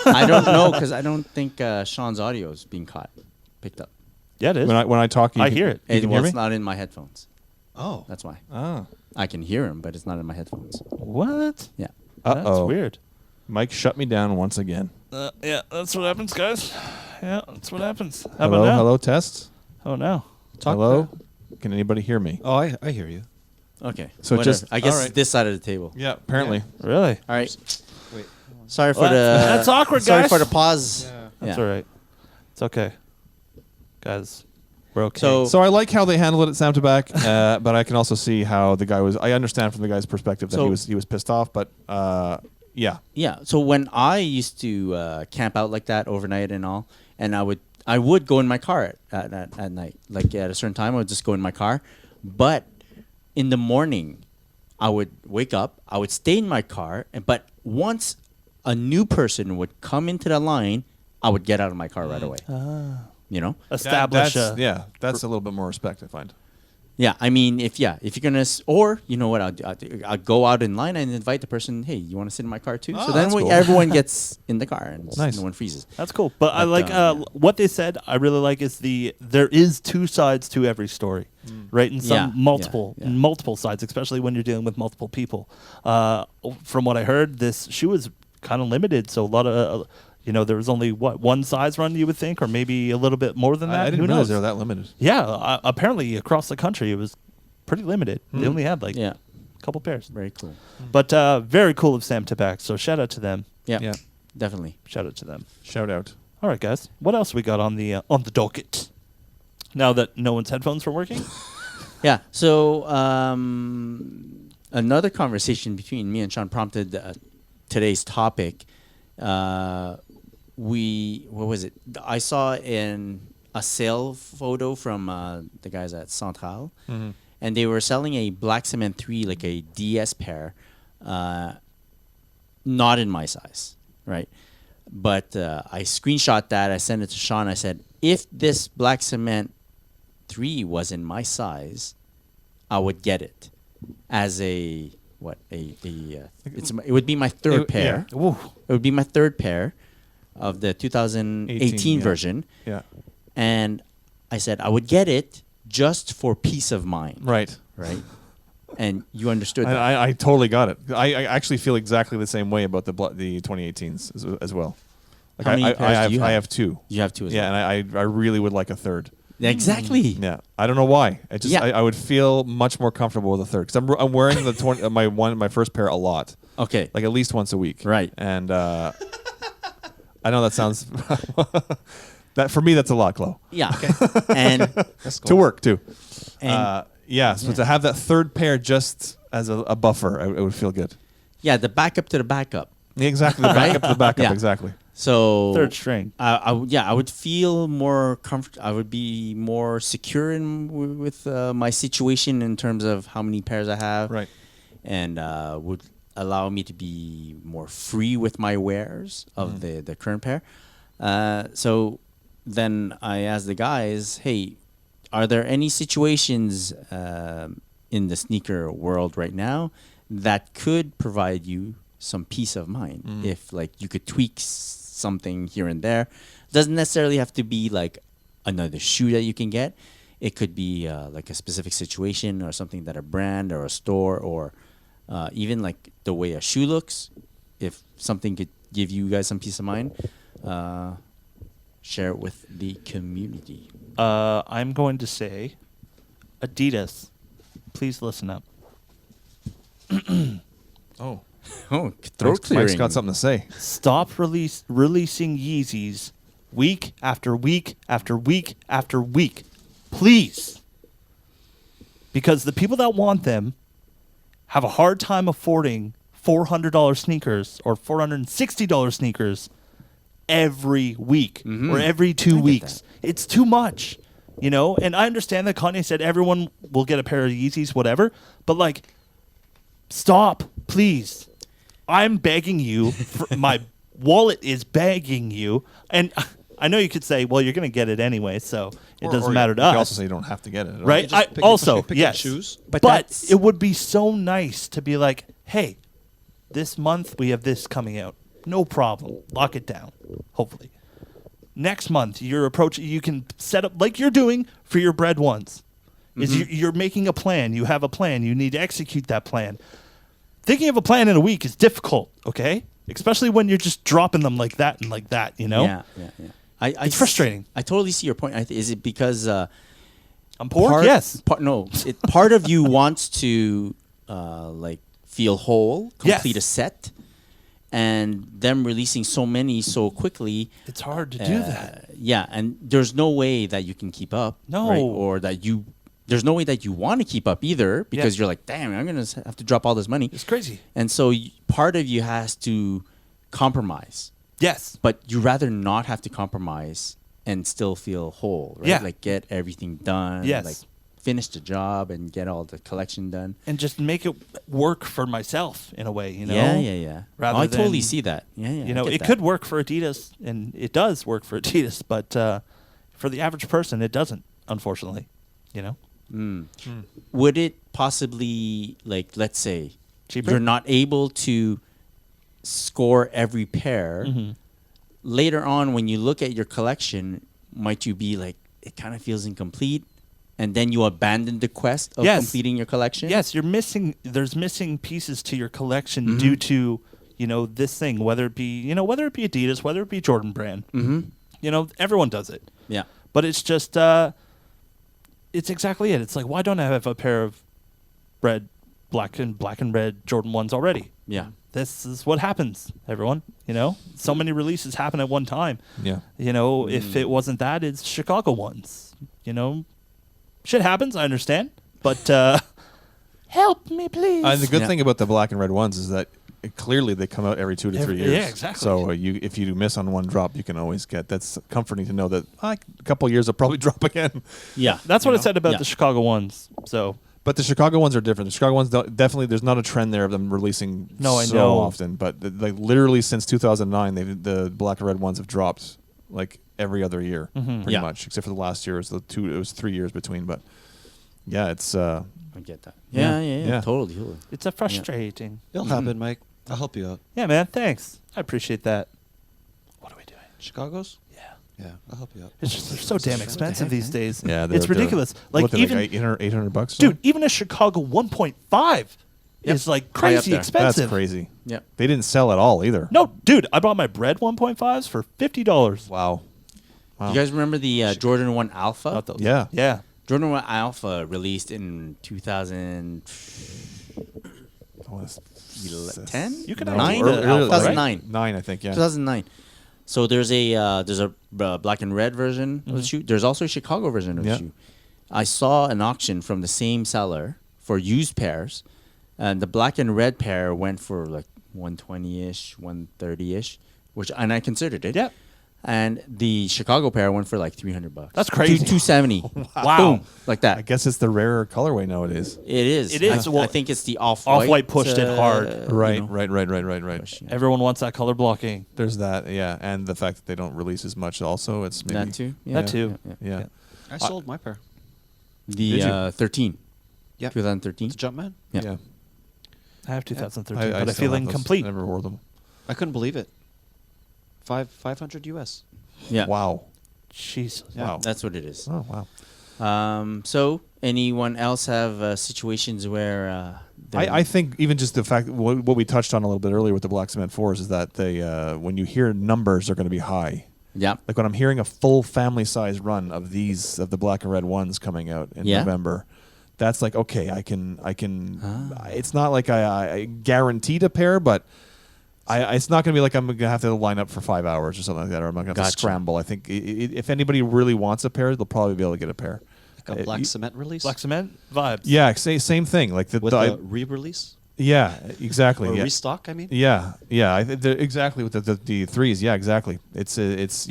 I don't know because I don't think Sean's audio is being picked up. Yeah, it is. When I talk, you I can- hear it. You can well, hear me? it's not in my headphones. Oh. That's why. Ah. I can hear him, but it's not in my headphones. What? Yeah. That's Uh-oh. weird. Mike shut me down once again. Yeah, that's what happens, guys. Yeah, that's what happens. How Hello, about now? hello, test. Oh, no. Talk hello. back. Can anybody hear me? Oh, I hear you. Okay. So whatever. just- I guess all right. it's this side of the table. Yeah, apparently. Really? All right. Wait. Sorry for Well, the. that's awkward, Sorry guys. for the pause. Yeah. That's Yeah. all right. It's okay. Guys, we're okay. So- So I like how they handled it at Sam Tabak, but I can also see how the guy was. I understand from the guy's perspective that So- he was pissed off, but Yeah. Yeah. So when I used to camp out like that overnight and all, and I would go in my car at night. Like at a certain time, I would just go in my car. But in the morning, I would wake up. I would stay in my car. But once a new person would come into the line, I would get out of my car right away. You know? Establish That's a little bit more respect, I find. Yeah, I mean, if you're gonna, or you know what, I'll go out in line and invite the person. Hey, you want to sit in my car too? Oh, So then that's cool. everyone gets in the car and Nice. no one freezes. That's cool. But I like what they said. I really like is there is two sides to every story, right? And some multiple sides, especially when you're dealing with multiple people. From what I heard, this shoe is kind of limited, so a lot of. There was only one size run, you would think, or maybe a little bit more than that. I didn't Who realize knows? they were that limited. Yeah, apparently across the country it was pretty limited. They only had a couple pairs. Very cool. But very cool of Sam Tabak. So shout out to them. Yeah, definitely. Shout out to them. Shout out. All right, guys. What else we got on the docket? Now that no one's headphones are working. Yeah. So another conversation between me and Sean prompted today's topic. What was it? I saw in a sale photo from the guys at Central, and they were selling a Black Cement 3, like a DS pair, not in my size, right? But I screenshot that. I sent it to Sean. I said, if this Black Cement 3 was in my size, I would get it as it would be my third pair. Yeah. Ooh. It would be my third pair of the 2018 version. Yeah. And I said I would get it just for peace of mind. Right. Right. And you understood that. I totally got it. I actually feel exactly the same way about the 2018s as well. Like How many pairs do you have? I have two. You have two as Yeah, well. and I really would like a third. Exactly. Yeah, I don't know why. I would feel much more comfortable with a third because I'm wearing the my first pair a lot, Okay. like at least once a week. Right. And I know that sounds that for me that's a lot, Chloe. Yeah. And To work too. And- So to have that third pair just as a buffer, it would feel good. yeah, the backup to the backup. Exactly, the backup to the backup. Yeah. Exactly. So Third string. I would feel more comfortable. I would be more secure with my situation in terms of how many pairs I have, Right. and would allow me to be more free with my wares of the current pair. So then I asked the guys, "Hey, are there any situations in the sneaker world right now that could provide you some peace of mind if like you could tweak something here and there? Doesn't necessarily have to be like another shoe that you can get. It could be like a specific situation or something that a brand or a store or even like the way a shoe looks. If something could give you guys some peace of mind, share it with the community." I'm going to say, Adidas, please listen up. Oh, Oh, throat Mike's clearing. got something to say. Stop releasing Yeezys week after week after week after week, please. Because the people that want them have a hard time affording $400 sneakers or $460 sneakers every week or every 2 weeks. It's too much, And I understand that Kanye said everyone will get a pair of Yeezys, whatever. But like, stop, please. I'm begging you. My wallet is begging you. And I know you could say, well, you're going to get it anyway, so it doesn't matter to You us. could also say you don't have to get it. at all. Right? Just pick and Yes. choose. But that's- it would be so nice to be like, hey, this month we have this coming out. No problem. Lock it down, hopefully. Next month, you can set up like you're doing for your bread ones. You're making a plan. You have a plan. You need to execute that plan. Thinking of a plan in a week is difficult, okay? Especially when you're just dropping them like that and like that, Yeah. It's frustrating. I totally see your point. Is it because I'm poor? Yes. Part of you wants to like feel whole, complete a set, and them releasing so many so quickly. It's hard to do that. Yeah, and there's no way that you can keep up. No. right? Or that there's no way that you want to keep up either because you're like, damn, I'm gonna have to drop all this money. It's crazy. And so part of you has to compromise, Yes. but you rather not have to compromise and still feel whole, right? Yeah. Like get everything done, Yes. like finish the job and get all the collection done. And just make it work for myself in a way, you know? Yeah. Rather I totally than- see that. Yeah. You I know, get it that. could work for Adidas, and it does work for Adidas, but for the average person, it doesn't, unfortunately. You know? Would it possibly, like, let's say, Cheaper? you're not able to score every pair. Mm-hmm. Later on, when you look at your collection, might you be like, it kind of feels incomplete, and then you abandon the quest of Yes. completing your collection? Yes, there's missing pieces to your collection due to, you know, this thing, whether it be Adidas, whether it be Jordan Brand. Mm-hmm. You know, everyone does it. Yeah. But it's just, it's exactly it. It's like, why don't I have a pair of black and red Jordan 1s already? Yeah. This is what happens, everyone. You know, so many releases happen at one time. Yeah. You know, if it wasn't that, it's Chicago ones. You know, shit happens. I understand, but help me, please. And the good Yeah. thing about the black and red ones is that clearly they come out every 2 to 3 years. Yeah, exactly. So if you miss on one drop, you can always get. That's comforting to know that a couple of years will probably drop again. Yeah. That's what it said about Yeah. the Chicago ones. So But the Chicago ones are different. The Chicago ones definitely there's not a trend there of them releasing No, I so know. often. But like literally since 2009, the black and red ones have dropped like every other year, pretty Yeah. much, except for the last year. It was 3 years between. But yeah, it's I get that. Yeah. Yeah. Totally. it's a frustrating. It'll happen, Mike. I'll help you out. Yeah, man. Thanks. I appreciate that. What are we doing? Chicago's? Yeah. Yeah, I'll help you out. It's just they're so damn expensive these days. yeah, it's ridiculous. Like looking even like $800 bucks. dude, even a Chicago 1.5 is like High up crazy there. expensive. That's crazy. Yeah. They didn't sell at all either. No, dude, I bought my bread 1.5s for $50. Wow. You guys remember the Jordan 1 Alpha? Not those. Yeah. Yeah. Jordan 1 Alpha released in 2010? You can Nine? actually the Alpha, 2009. 9, I think. Yeah. 2009. So there's a black and red version of the shoe. There's also a Chicago version of Yeah. the shoe. I saw an auction from the same seller for used pairs, and the black and red pair went for like 120-ish, 130-ish, and I considered it. Yep. And the Chicago pair went for like $300. That's crazy. 270. Wow. Boom, like that. I guess it's the rarer colorway nowadays. It is. It is. I, Well, I think it's the off-white. Off-White pushed it hard. Right, you know, right. push, yeah. Everyone wants that color blocking. There's that, yeah, and the fact that they don't release as much. Also, it's maybe That too. Yeah. That too. Yeah. I sold my pair. The Did you? 13. Yeah. 2013. It's Jumpman. Yeah. yeah. I have 2013, I but I still feel have those. incomplete. I never wore them. I couldn't believe it. 500 US. Yeah. Wow. Jeez. Yeah. Wow. That's what it is. Oh wow. So, anyone else have situations where I think even just the fact what we touched on a little bit earlier with the Black Cement 4s is that they when you hear numbers are going to be high. yeah. Like when I'm hearing a full family size run of the black and red ones coming out in Yeah. November, that's like okay, I can. It's not like I guaranteed a pair, but it's not going to be like I'm going to have to line up for 5 hours or something like that, or I'm not going to have to Gotcha. scramble. I think if anybody really wants a pair, they'll probably be able to get a pair. Like a black cement release. Black cement vibes. Yeah, same thing. Like with a re-release yeah, exactly. or Yeah. restock. I mean. Yeah. Exactly with the threes. Yeah, exactly. It's it's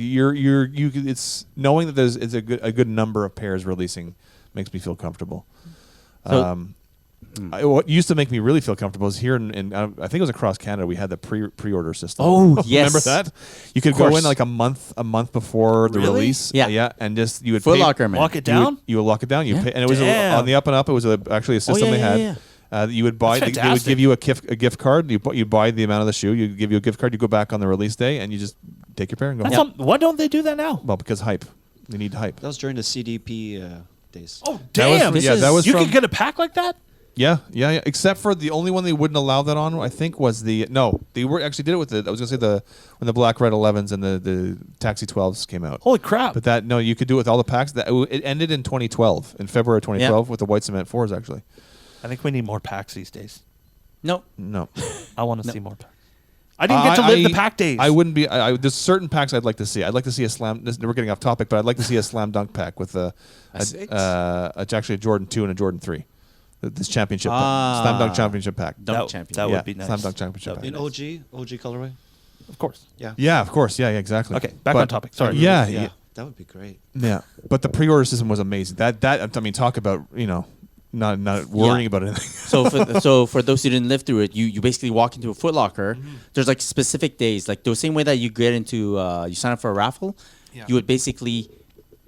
knowing that it's a good number of pairs releasing makes me feel comfortable. So- What used to make me really feel comfortable is here in I think it was across Canada. We had the pre-order system. Oh, yes. Remember that? You could Of go in course. like a month before the Really? release. Yeah. yeah, and just you would Foot pay, Locker, man. Lock it you would- down. You would lock it down. You Yeah. pay, and it was Damn. on the up and up. It was actually a system yeah, they had. yeah, You would buy. That's They would fantastic. give you a gift card. You buy the amount of the shoe. You give you a gift card. You go back on the release day, and you just take your pair and go. That's home. why don't they do that now? Well, because hype. They need hype. That was during the CDP days. Oh That was damn! from- yeah, that was you from- could get a pack like that. Yeah. Except for the only one they wouldn't allow that on, I think, was they were actually did it with I was gonna say when the black red 11s and the taxi 12s came out. Holy crap! But you could do it with all the packs. It ended in 2012, in February 2012, with the white cement 4s actually. I think we need more packs these days. Nope. No. I want to see more packs. I didn't get to live the pack days. I wouldn't be. There's certain packs I'd like to see. I'd like to see a slam. We're getting off topic, but I'd like to see a slam dunk pack with six? it's actually a Jordan 2 and a Jordan 3. This championship, Ah. Slam Dunk Championship pack. Dunk champion. That Yeah, would be nice. Slam Dunk Championship That would pack. be In OG colorway. Of course. Yeah. Yeah, of course. Yeah, exactly. Okay, back on topic. Sorry. Yeah, Yeah. yeah, That would be great. yeah. But the pre-order system was amazing. That I mean, talk about not worrying about anything. So for those who didn't live through it, you basically walk into a Foot Locker. There's like specific days, like the same way that you get into you sign up for a raffle. Yeah. You would basically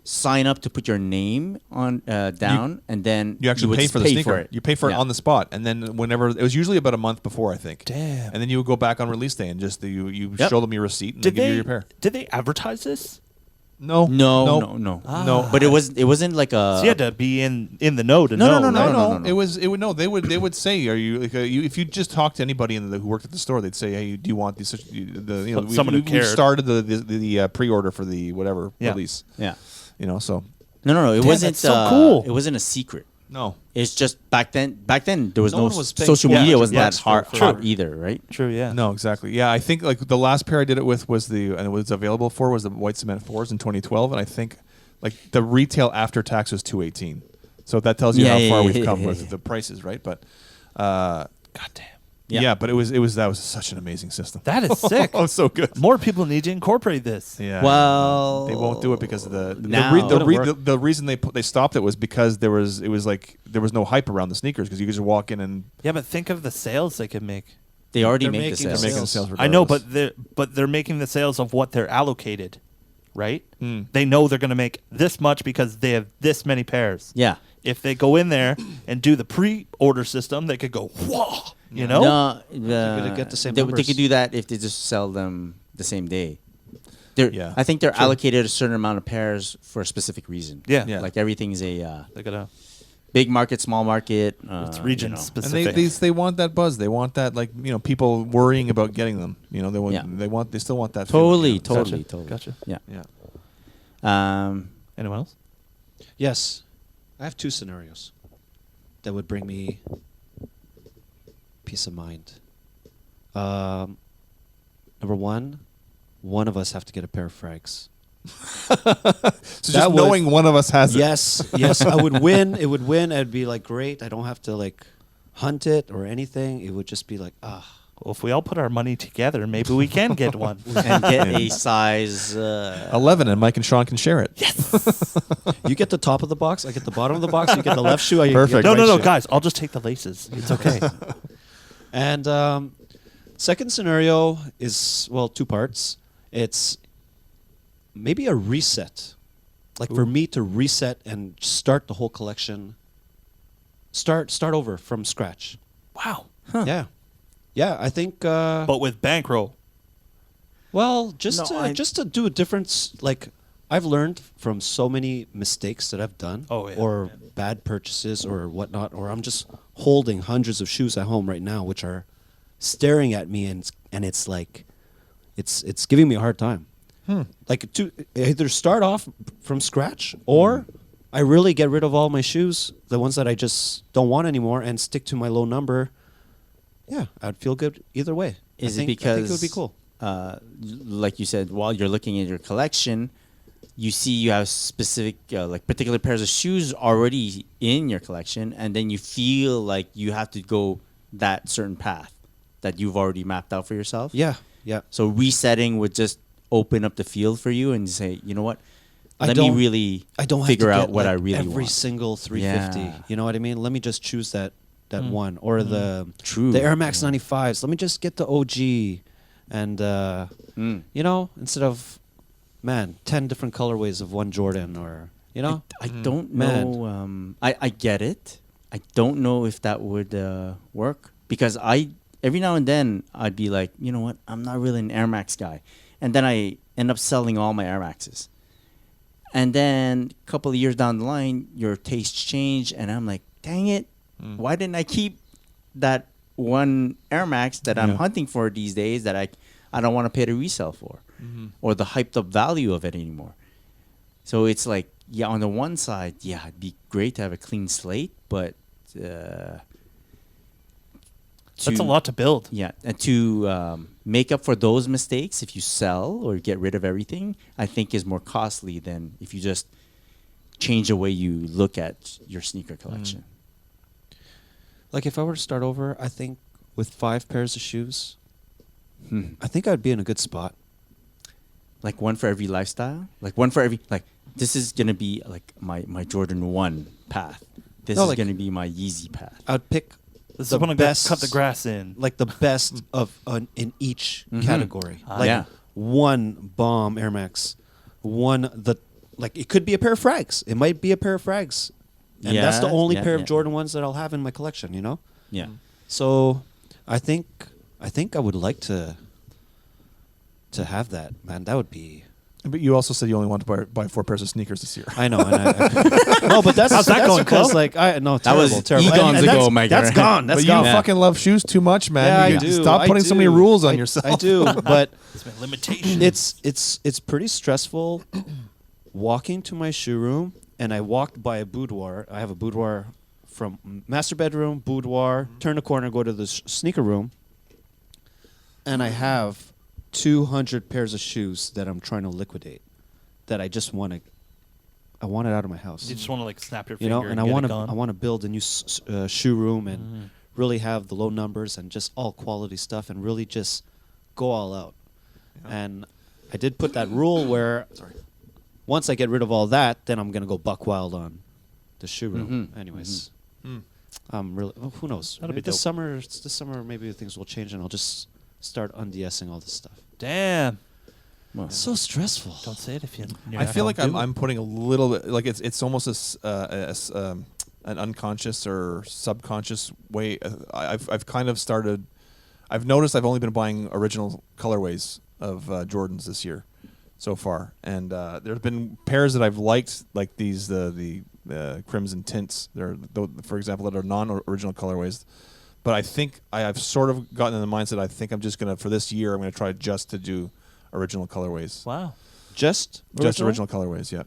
sign up to put your name on down, and then You actually would pay just for the sneaker. it. You pay for it Yeah. on the spot, and then whenever it was usually about a month before, I think. Damn. And then you would go back on release day and just you Yep. show them your receipt and Did they give they you your pair. did they advertise this? No, No. no. But it wasn't like a. So you had to be in the know to No, know. no, no, right? no. It would no. They would say, "Are you like if you just talk to anybody who worked at the store, they'd say, "Hey, do you want these?" Someone who we cared. started the pre-order for the whatever Yeah. release. Yeah. So No. It Damn, wasn't that's so cool. It wasn't a secret. no. It's just back then. There was No no, one was paying social so media much wasn't bucks that hard, for- hot either, right? True. Yeah. No, exactly. Yeah, I think like the last pair I did it with was and it was available for was the white cement 4s in 2012, and I think like the retail after tax was $218. So that tells you Yeah, how yeah, far yeah, we've yeah, come yeah, with yeah. the prices, right? But God damn. Yeah. but it was that was such an amazing system. That is sick. Oh, so good. More people need to incorporate this. Yeah. Well, They won't do it because of now- the reason they stopped it was because there was no hype around the sneakers because you could just walk in and Yeah, but think of the sales they could make. They already They're make the making they're sales. making the Sales. sales. I know, regardless. but they're making the sales of what they're allocated, right? Mm. They know they're going to make this much because they have this many pairs. Yeah. If they go in there and do the pre-order system, they could go, whoa, you know? No, gonna get the same they numbers. could do that if they just sell them the same day. Yeah. I think they're allocated a certain amount of pairs for a specific reason. Yeah. Yeah. Like everything's a They gotta, big market, small market. it's region you know. And specific. they want that buzz. They want that people worrying about getting them. They want Yeah. they still want that. Totally, feeling, totally, Gotcha. totally. Gotcha. Yeah. Yeah. Anyone else? Yes. I have two scenarios that would bring me peace of mind. Number one of us have to get a pair of frags. So just That would- knowing one of us has it. Yes, I would win. It would win. I'd be like, great. I don't have to like hunt it or anything. It would just be like, Well, if we all put our money together, maybe we can get one. And get a size. 11, and Mike and Sean can share it. you get the top of the box, I get the bottom of the box. You get the left shoe, I Perfect. get No, the right no, shoe. guys. I'll just take the laces. It's okay. And second scenario is, well, two parts. It's maybe a reset. Like for me to reset and start the whole collection. Start over from scratch. Wow. Yeah. Yeah, I think But with bankroll. well, No, just to do a difference, like I've learned from so many mistakes that I've done, Oh, yeah. or bad purchases or whatnot, or I'm just holding hundreds of shoes at home right now, which are staring at me, and it's like, it's giving me a hard time. Like to either start off from scratch, or I really get rid of all my shoes, the ones that I just don't want anymore, and stick to my low number. Yeah, I'd feel good either way. Is I it think because it would be cool? Like you said, while you're looking at your collection, you see you have specific, like particular pairs of shoes already in your collection, and then you feel like you have to go that certain path that you've already mapped out for yourself. Yeah. So resetting would just open up the field for you and say, you know what? I Let me don't- really I don't figure have to out get what I like really every want. single 350. Yeah. You know what I mean? Let me just choose that one, or True. the Air Max 95s. Let me just get the OG, and you know, instead of 10 different colorways of one Jordan, or you know, I don't Man. know. I get it. I don't know if that would work because every now and then I'd be like, you know what? I'm not really an Air Max guy, and then I end up selling all my Air Maxes. And then a couple of years down the line, your tastes change, and I'm like, dang it, why didn't I keep that one Air Max that I'm hunting for these days that I don't want to pay the resale for, or the hyped up value of it anymore? So it's like, yeah, on the one side, yeah, it'd be great to have a clean slate, but That's a lot to build. Yeah, and to make up for those mistakes, if you sell or get rid of everything, I think is more costly than if you just change the way you look at your sneaker collection. Like if I were to start over, I think with 5 pairs of shoes, Hmm. I think I'd be in a good spot. Like one for every lifestyle. Like one for every like. This is gonna be like my Jordan 1 path. This No, is like- gonna be my Yeezy path. I'd pick This the is when I best, cut the grass in. like the best of in each category. Ah. Like Yeah. one bomb Air Max, like it could be a pair of frags. It might be a pair of frags, and that's the Yeah, only yeah, pair yeah. of Jordan 1s that I'll have in my collection. You know, Yeah. so I think I would like to have that, man. That would be. But you also said you only want to buy 4 pairs of sneakers this year. I know. No, but that's How's that going, because Cole? like terrible, was terrible. eons And ago, that's, Mike. That's gone. That's but gone. you fucking love shoes too much, man. Yeah, You I do. Stop putting so many do. rules on I- yourself. I do, but It's my limitation. it's pretty stressful walking to my shoe room, and I walked by a boudoir. I have a boudoir from master bedroom, boudoir, turn the corner, go to the sneaker room, and I have 200 pairs of shoes that I'm trying to liquidate. That I just want to. I want it out of my house. You just want to like snap your You finger know, and I get want it to. gone. I want to build a new shoe room and really have the low numbers and just all quality stuff and really just go all out. And I did put that rule where once I get rid of all that, then I'm gonna go buck wild on the shoe room. Mhm. Anyways, Mm. I'm really. Well, who knows? That'll Maybe be dope. this summer, maybe things will change and I'll just start undsing all this stuff. Damn. Well, So stressful. Don't say it if you. I feel like I'm putting a little bit like it's almost an unconscious or subconscious way. I've kind of started. I've noticed I've only been buying original colorways of Jordans this year, so far, and there's been pairs that I've liked, like these the crimson tints. For example, that are non-original colorways. But I think I've sort of gotten in the mindset. I think I'm just gonna for this year. I'm gonna try just to do original colorways. Wow. Just Original colorways. Yeah.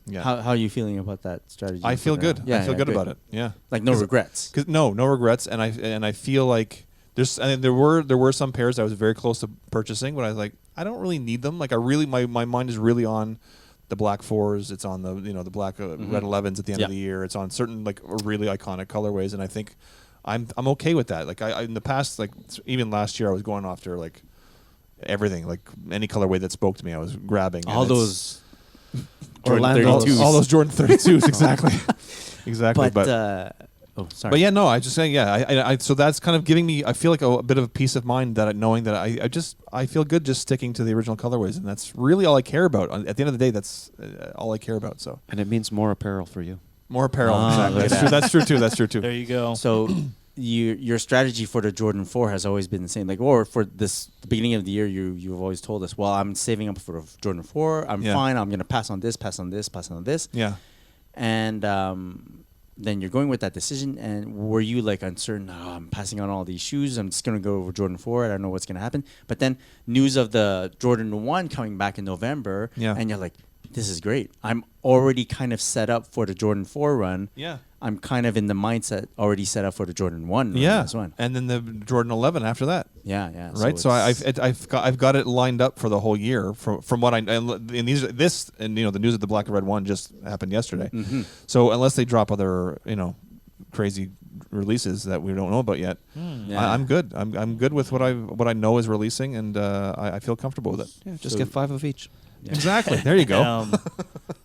Yeah. how are you feeling about that strategy? I feel good. Yeah, I feel good about it. Yeah. Like no regrets. Cause no regrets, and I feel like there were some pairs I was very close to purchasing, but I was like, I don't really need them. Like I really my mind is really on the black 4s. It's on the black red 11s at the end of Yeah. the year. It's on certain like really iconic colorways, and I think I'm okay with that. Like I in the past, like even last year, I was going after like everything, like any colorway that spoke to me, I was grabbing. All and it's- those Orlando- Jordan 32s. all those Jordan 32s, exactly, exactly. But sorry. But yeah, no, I just saying, yeah, I so that's kind of giving me, I feel like a bit of a peace of mind that knowing that I feel good just sticking to the original colorways, and that's really all I care about. At the end of the day, that's all I care about. So and it means more apparel for you. more apparel, Ah, exactly. look at That's true. that. That's true too. That's true too. There you go. So your strategy for the Jordan 4 has always been the same. Like, or for the beginning of the year, you've always told us, well, I'm saving up for the Jordan 4. I'm Yeah. fine. I'm gonna pass on this, pass on this, pass on this. Yeah. And then you're going with that decision. And were you like uncertain? Oh, I'm passing on all these shoes. I'm just gonna go over Jordan 4. I don't know what's gonna happen. But then news of the Jordan 1 coming back in November. Yeah. And you're like, this is great. I'm already kind of set up for the Jordan 4 run. Yeah. I'm kind of in the mindset already set up for the Jordan 1 run Yeah. as well. And then the Jordan 11 after that. Yeah, yeah. Right, so it's- I've got it lined up for the whole year. From what I and these the news of the black and red one just happened yesterday. Mhm. So unless they drop other crazy releases that we don't know about yet, Yeah. I'm good. I'm good with what I know is releasing, and I feel comfortable with it. Yeah, just So- get 5 of each. Yeah. Exactly. There you go.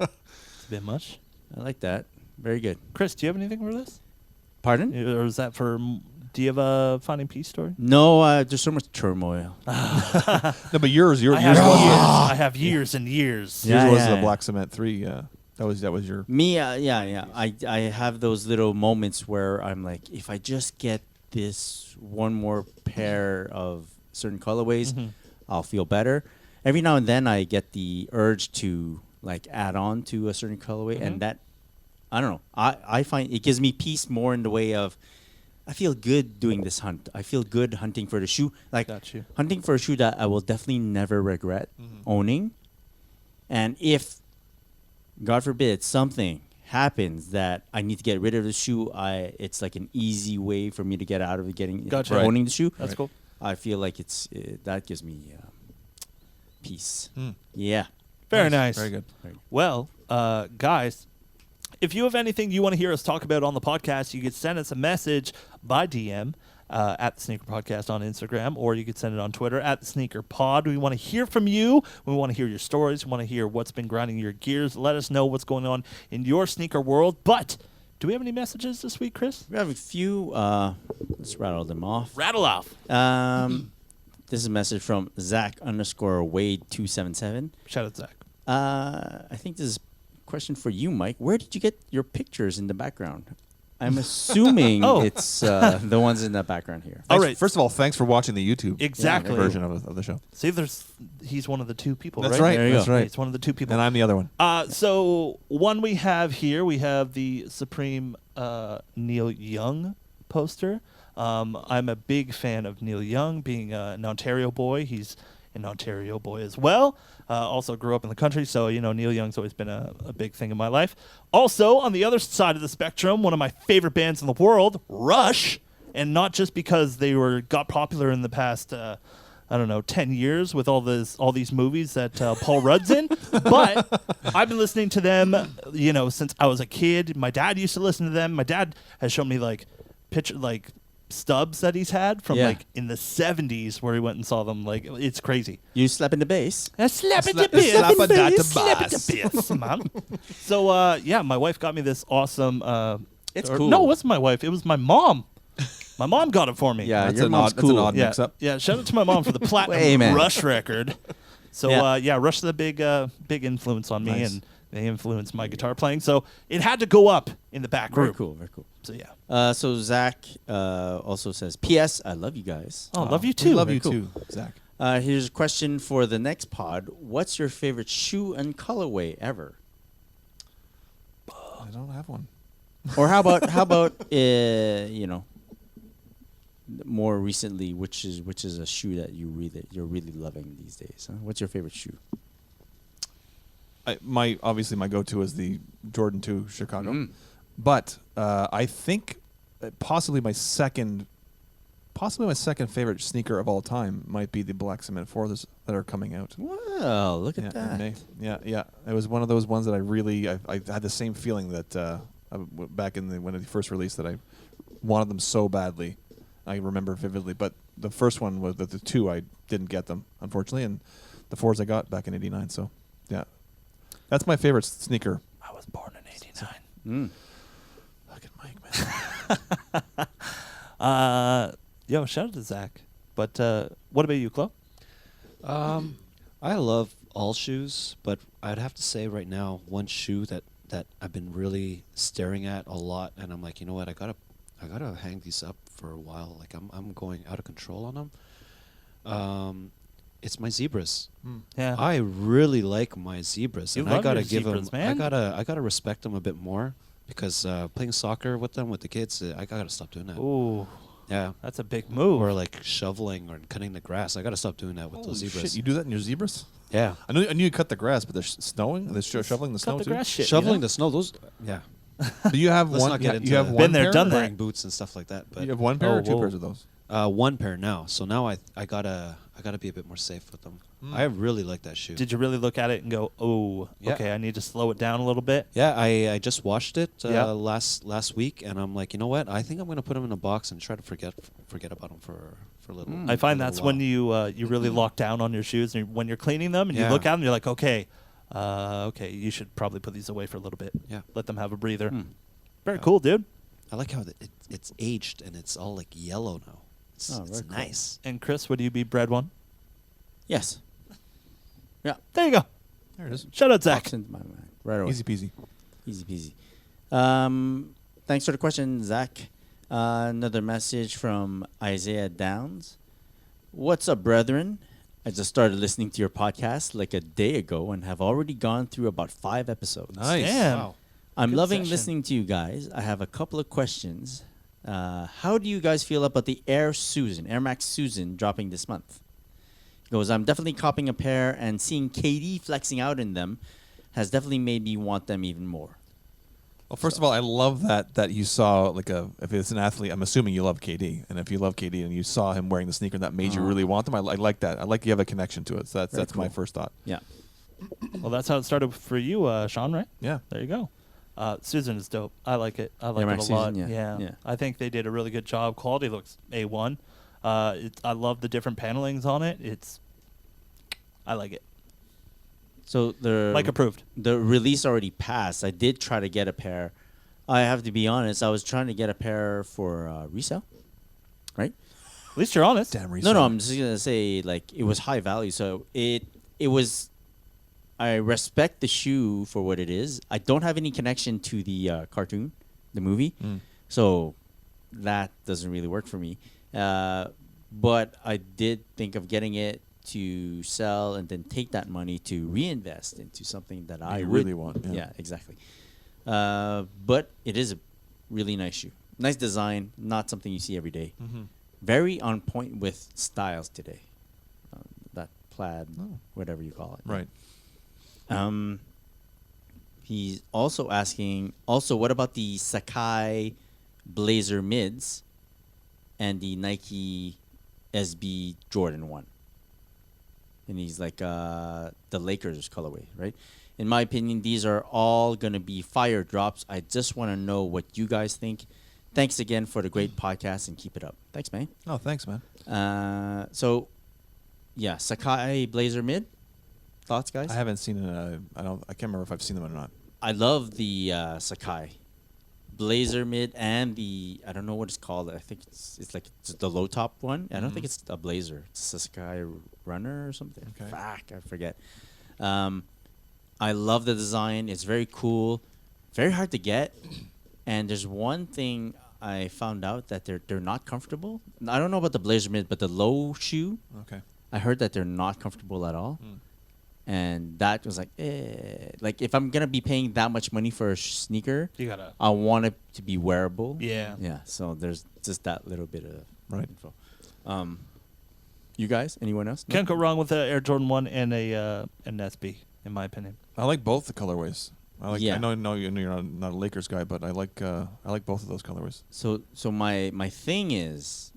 It's a bit much. I like that. Very good. Chris, do you have anything for this? Pardon? Or is that for? Do you have a Finding Peace story? No, there's so much turmoil. No, but yours I have years and years. Yeah. yours was the Black Cement 3. That was your. Me, yeah. I have those little moments where I'm like, if I just get this one more pair of certain colorways, I'll feel better. Every now and then I get the urge to like add on to a certain colorway, and that, I don't know. I find it gives me peace more in the way of, I feel good doing this hunt. I feel good hunting for the shoe. Like Got you. hunting for a shoe that I will definitely never regret owning. And if, God forbid, something happens that I need to get rid of the shoe, it's like an easy way for me to get out of Gotcha. owning the shoe. That's cool. I feel like that gives me peace. Mm. Yeah. Very nice. Very good. Well, guys, if you have anything you want to hear us talk about on the podcast, you could send us a message by DM at the Sneaker Podcast on Instagram, or you could send it on Twitter at the Sneaker Pod. We want to hear from you. We want to hear your stories. We want to hear what's been grinding your gears. Let us know what's going on in your sneaker world. But do we have any messages this week, Chris? We have a few. Let's rattle them off. Rattle off. This is a message from Zach_Wade277. Shout out, Zach. I think this is a question for you, Mike. Where did you get your pictures in the background? I'm assuming it's the ones in the background here. All right. First of all, thanks for watching the YouTube Exactly. version of the show. See, he's one of the two people, That's right? right. There you That's go. right. He's one of the two people. And I'm the other one. So one we have here, we have the Supreme Neil Young poster. I'm a big fan of Neil Young, being an Ontario boy. He's an Ontario boy as well. Also grew up in the country, so Neil Young's always been a big thing in my life. Also, on the other side of the spectrum, one of my favorite bands in the world, Rush, and not just because they got popular in the past 10 years with all these movies that Paul Rudd's in. But I've been listening to them, since I was a kid. My dad used to listen to them. My dad has shown me stubs that he's had from in the 70s where he went and saw them. It's crazy. You slap in the bass. Slap it Slap to it bits. to Slap it bass. to bits, man. So, my wife got me this awesome... It's or- cool. No, it wasn't my wife. It was my mom. My mom got it for me. Yeah, That's your an mom's odd- cool. that's an odd Yeah, mix up. yeah. Shout out to my mom for the Hey, platinum man. Rush record. So Yeah. Rush is a big influence on me, Nice. and they influenced my guitar playing. So it had to go up in the back Very room. cool. Very cool. So yeah. So Zach also says, P.S. I love you guys. Oh, love you We too. love Very you cool. too, Zach. Here's a question for the next pod. What's your favorite shoe and colorway ever? I don't have one. Or how about more recently, which is a shoe that you're really loving these days? Huh? What's your favorite shoe? Obviously my go-to is the Jordan 2 Chicago, Mm. but I think possibly my second favorite sneaker of all time might be the Black Cement 4s that are coming out. Wow, look at In that. May. Yeah. It was one of those ones that I had the same feeling that back in when it first released, that I wanted them so badly. I remember vividly, but the first one was the 2 I didn't get them, unfortunately, and the 4s I got back in '89. So yeah, that's my favorite sneaker. I was born in '89. Mm. Look at Mike, man. Shout out to Zach. But what about you, Chloe? I love all shoes, but I'd have to say right now one shoe that I've been really staring at a lot, and I'm like, you know what, I gotta hang these up for a while. Like I'm going out of control on them. It's my zebras. Yeah. I really like my zebras, You and I love gotta your give zebras, them. man. I gotta respect them a bit more because playing soccer with them with the kids, I gotta stop doing that. Ooh, Yeah. that's a big move. Or like shoveling or cutting the grass. I gotta stop doing that with those Holy zebras. shit, you do that in your zebras? Yeah. I knew you cut the grass, but they're snowing. They're shoveling the Cut snow the too. grass shit. Shoveling the snow. Those. Yeah. Do you have Let's one? not get into you have it. one Been there, pair? done that. Wearing boots and stuff like that. But You have one pair Oh, or two whoa. pairs of those? one pair now. So now I gotta be a bit more safe with them. I really like that shoe. Did you really look at it and go, "Oh, Yeah. okay, I need to slow it down a little bit"? Yeah, I just washed it Yeah. last week, and I'm like, you know what? I think I'm gonna put them in a box and try to forget about them for a little. I find a that's little when while. you really lock down on your shoes, and when you're cleaning them, and you Yeah. look at them, you're like, okay, you should probably put these away for a little bit. Yeah. Let them have a breather. Hmm. Very cool, dude. I like how it's aged and it's all like yellow now. It's, Oh, it's very cool. nice. And Chris, would you be bread one? Yes. Yeah. There you go. There it is. Shout out Zach. Pops into my mind. Right away. Easy peasy. Easy peasy. Thanks for the question, Zach. Another message from Isaiah Downs. What's up, brethren? I just started listening to your podcast like a day ago and have already gone through about 5 episodes. Nice. Damn. Wow. I'm Good loving session. listening to you guys. I have a couple of questions. How do you guys feel about the Air Max Susan dropping this month? He goes, I'm definitely copying a pair, and seeing KD flexing out in them has definitely made me want them even more. Well, first of all, I love that you saw if it's an athlete, I'm assuming you love KD, and if you love KD and you saw him wearing the sneaker and that made you really want them, I like that. I like you have a connection to it. So that's my cool. first thought. Yeah. Well, that's how it started for you, Sean, right? Yeah. There you go. Susan is dope. I like it. I like Air it a Max lot. Susan, yeah. I think they did a really good job. Quality looks A1. I love the different panelings on it. I like it. So the Like approved. The release already passed. I did try to get a pair. I have to be honest. I was trying to get a pair for resale, right? At least you're honest. Damn No, I'm just gonna say like it was high value. So it was. I respect the shoe for what it is. I don't have any connection to the cartoon, the movie, so that doesn't really work for me. But I did think of getting it to sell and then take that money to reinvest into something that I You would really want, yeah. exactly. But it is a really nice shoe. Nice design, not something you see every day. Very on point with styles today. That plaid, whatever you call it. Right. He's also asking, what about the Sakai Blazer mids and the Nike SB Jordan 1? And he's like, the Lakers colorway, right? In my opinion, these are all going to be fire drops. I just want to know what you guys think. Thanks again for the great podcast and keep it up. Thanks, man. Oh, thanks, man. So, yeah, Sakai Blazer mid. Thoughts, guys? I haven't seen it. I can't remember if I've seen them or not. I love the Sakai Blazer mid and the, I don't know what it's called. I think it's like the low top one. I don't think it's a Blazer. It's a Sakai Runner or something. Okay. Fuck, I forget. I love the design. It's very cool. Very hard to get. And there's one thing I found out that they're not comfortable. I don't know about the Blazer mid, but the low shoe, Okay. I heard that they're not comfortable at all. And that was like, like if I'm gonna be paying that much money for a sneaker, You gotta. I want it to be wearable. Yeah. Yeah. So there's just that little bit of Right. info. You guys? Anyone else? No? Can't go wrong with the Air Jordan 1 and an SB, in my opinion. I like both the colorways. Yeah. I know you're not a Lakers guy, but I like both of those colorways. So my thing is,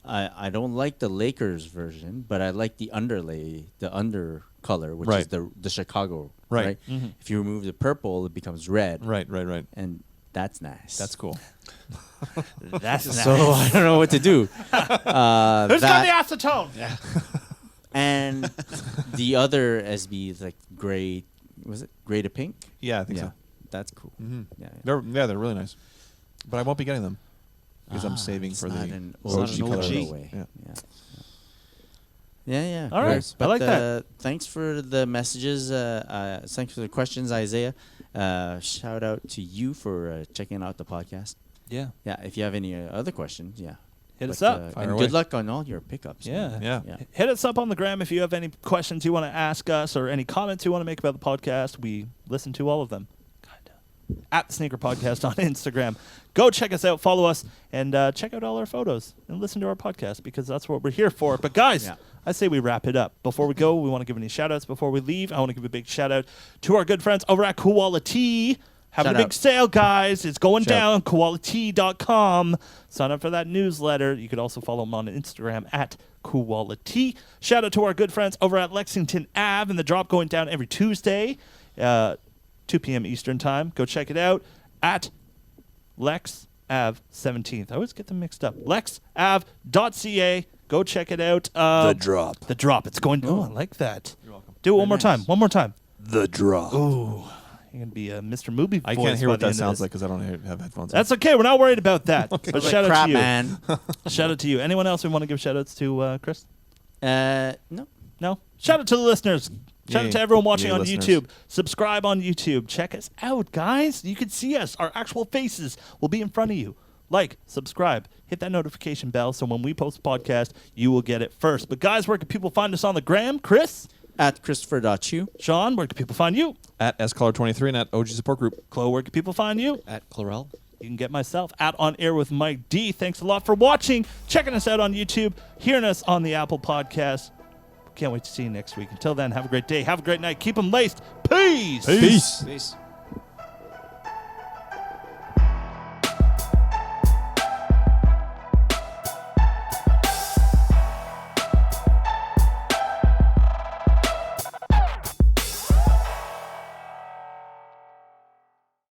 I don't like the Lakers version, but I like the under color, which is Right. the Chicago. Right. If you remove the purple, it becomes red. Right. And that's nice. That's cool. That's nice. So I don't know what to do. Who's got the acetone? Yeah. And the other SB is like gray. Was it gray to pink? Yeah, I think so. That's cool. Yeah. They're really nice, but I won't be getting them because I'm saving It's for not the an not OG an OG. colorway. Yeah. Yeah. All right. Yes. I like that. Thanks for the messages. Thanks for the questions, Isaiah. Shout out to you for checking out the podcast. Yeah. Yeah. If you have any other questions, Hit us But, up. Fire and away. good luck on all your pickups. Yeah. Yeah. Hit us up on the gram if you have any questions you want to ask us or any comments you want to make about the podcast. We listen to all of them. At the Sneaker Podcast on Instagram. Go check us out, follow us, and check out all our photos and listen to our podcast because that's what we're here for. But guys, I say we wrap it up. Before we go, we want to give any shout outs before we leave. I want to give a big shout out to our good friends over at Quality. Having Shout a big out. sale, guys. It's going Shout down. Quality.com. Sign up for that newsletter. You could also follow them on Instagram at Quality. Shout out to our good friends over at Lexington Ave and the drop going down every Tuesday, 2 p.m. Eastern Time. Go check it out at Lexx Ave 17th. I always get them mixed up. LexxAve.ca. Go check it out. The drop. The drop. It's going. Oh, I like that. You're welcome. Do it one more nice. time. One more time. The drop. Ooh. You're going to be a Mr. Movie I voice can't hear by what the that end of sounds this. like because I don't have headphones. That's okay. We're not worried about that. But Like shout out crap, to you. man. Shout out to you. Anyone else we want to give shout outs to, Chris? No. No? Shout out to the listeners. Shout Yay. out to everyone watching Yay, on listeners. YouTube. Subscribe on YouTube. Check us out, guys. You can see us. Our actual faces will be in front of you. Like, subscribe, hit that notification bell so when we post a podcast, you will get it first. But guys, where can people find us on the gram? Chris? At Christopher.chu. Sean, where can people find you? at SColor23 and at OG Support Group. Chloe, where can people find you? At Chlorel. You can get myself at On Air with Mike D. Thanks a lot for watching, checking us out on YouTube, hearing us on the Apple Podcast. Can't wait to see you next week. Until then, have a great day. Have a great night. Keep them laced. Peace. Peace. Peace.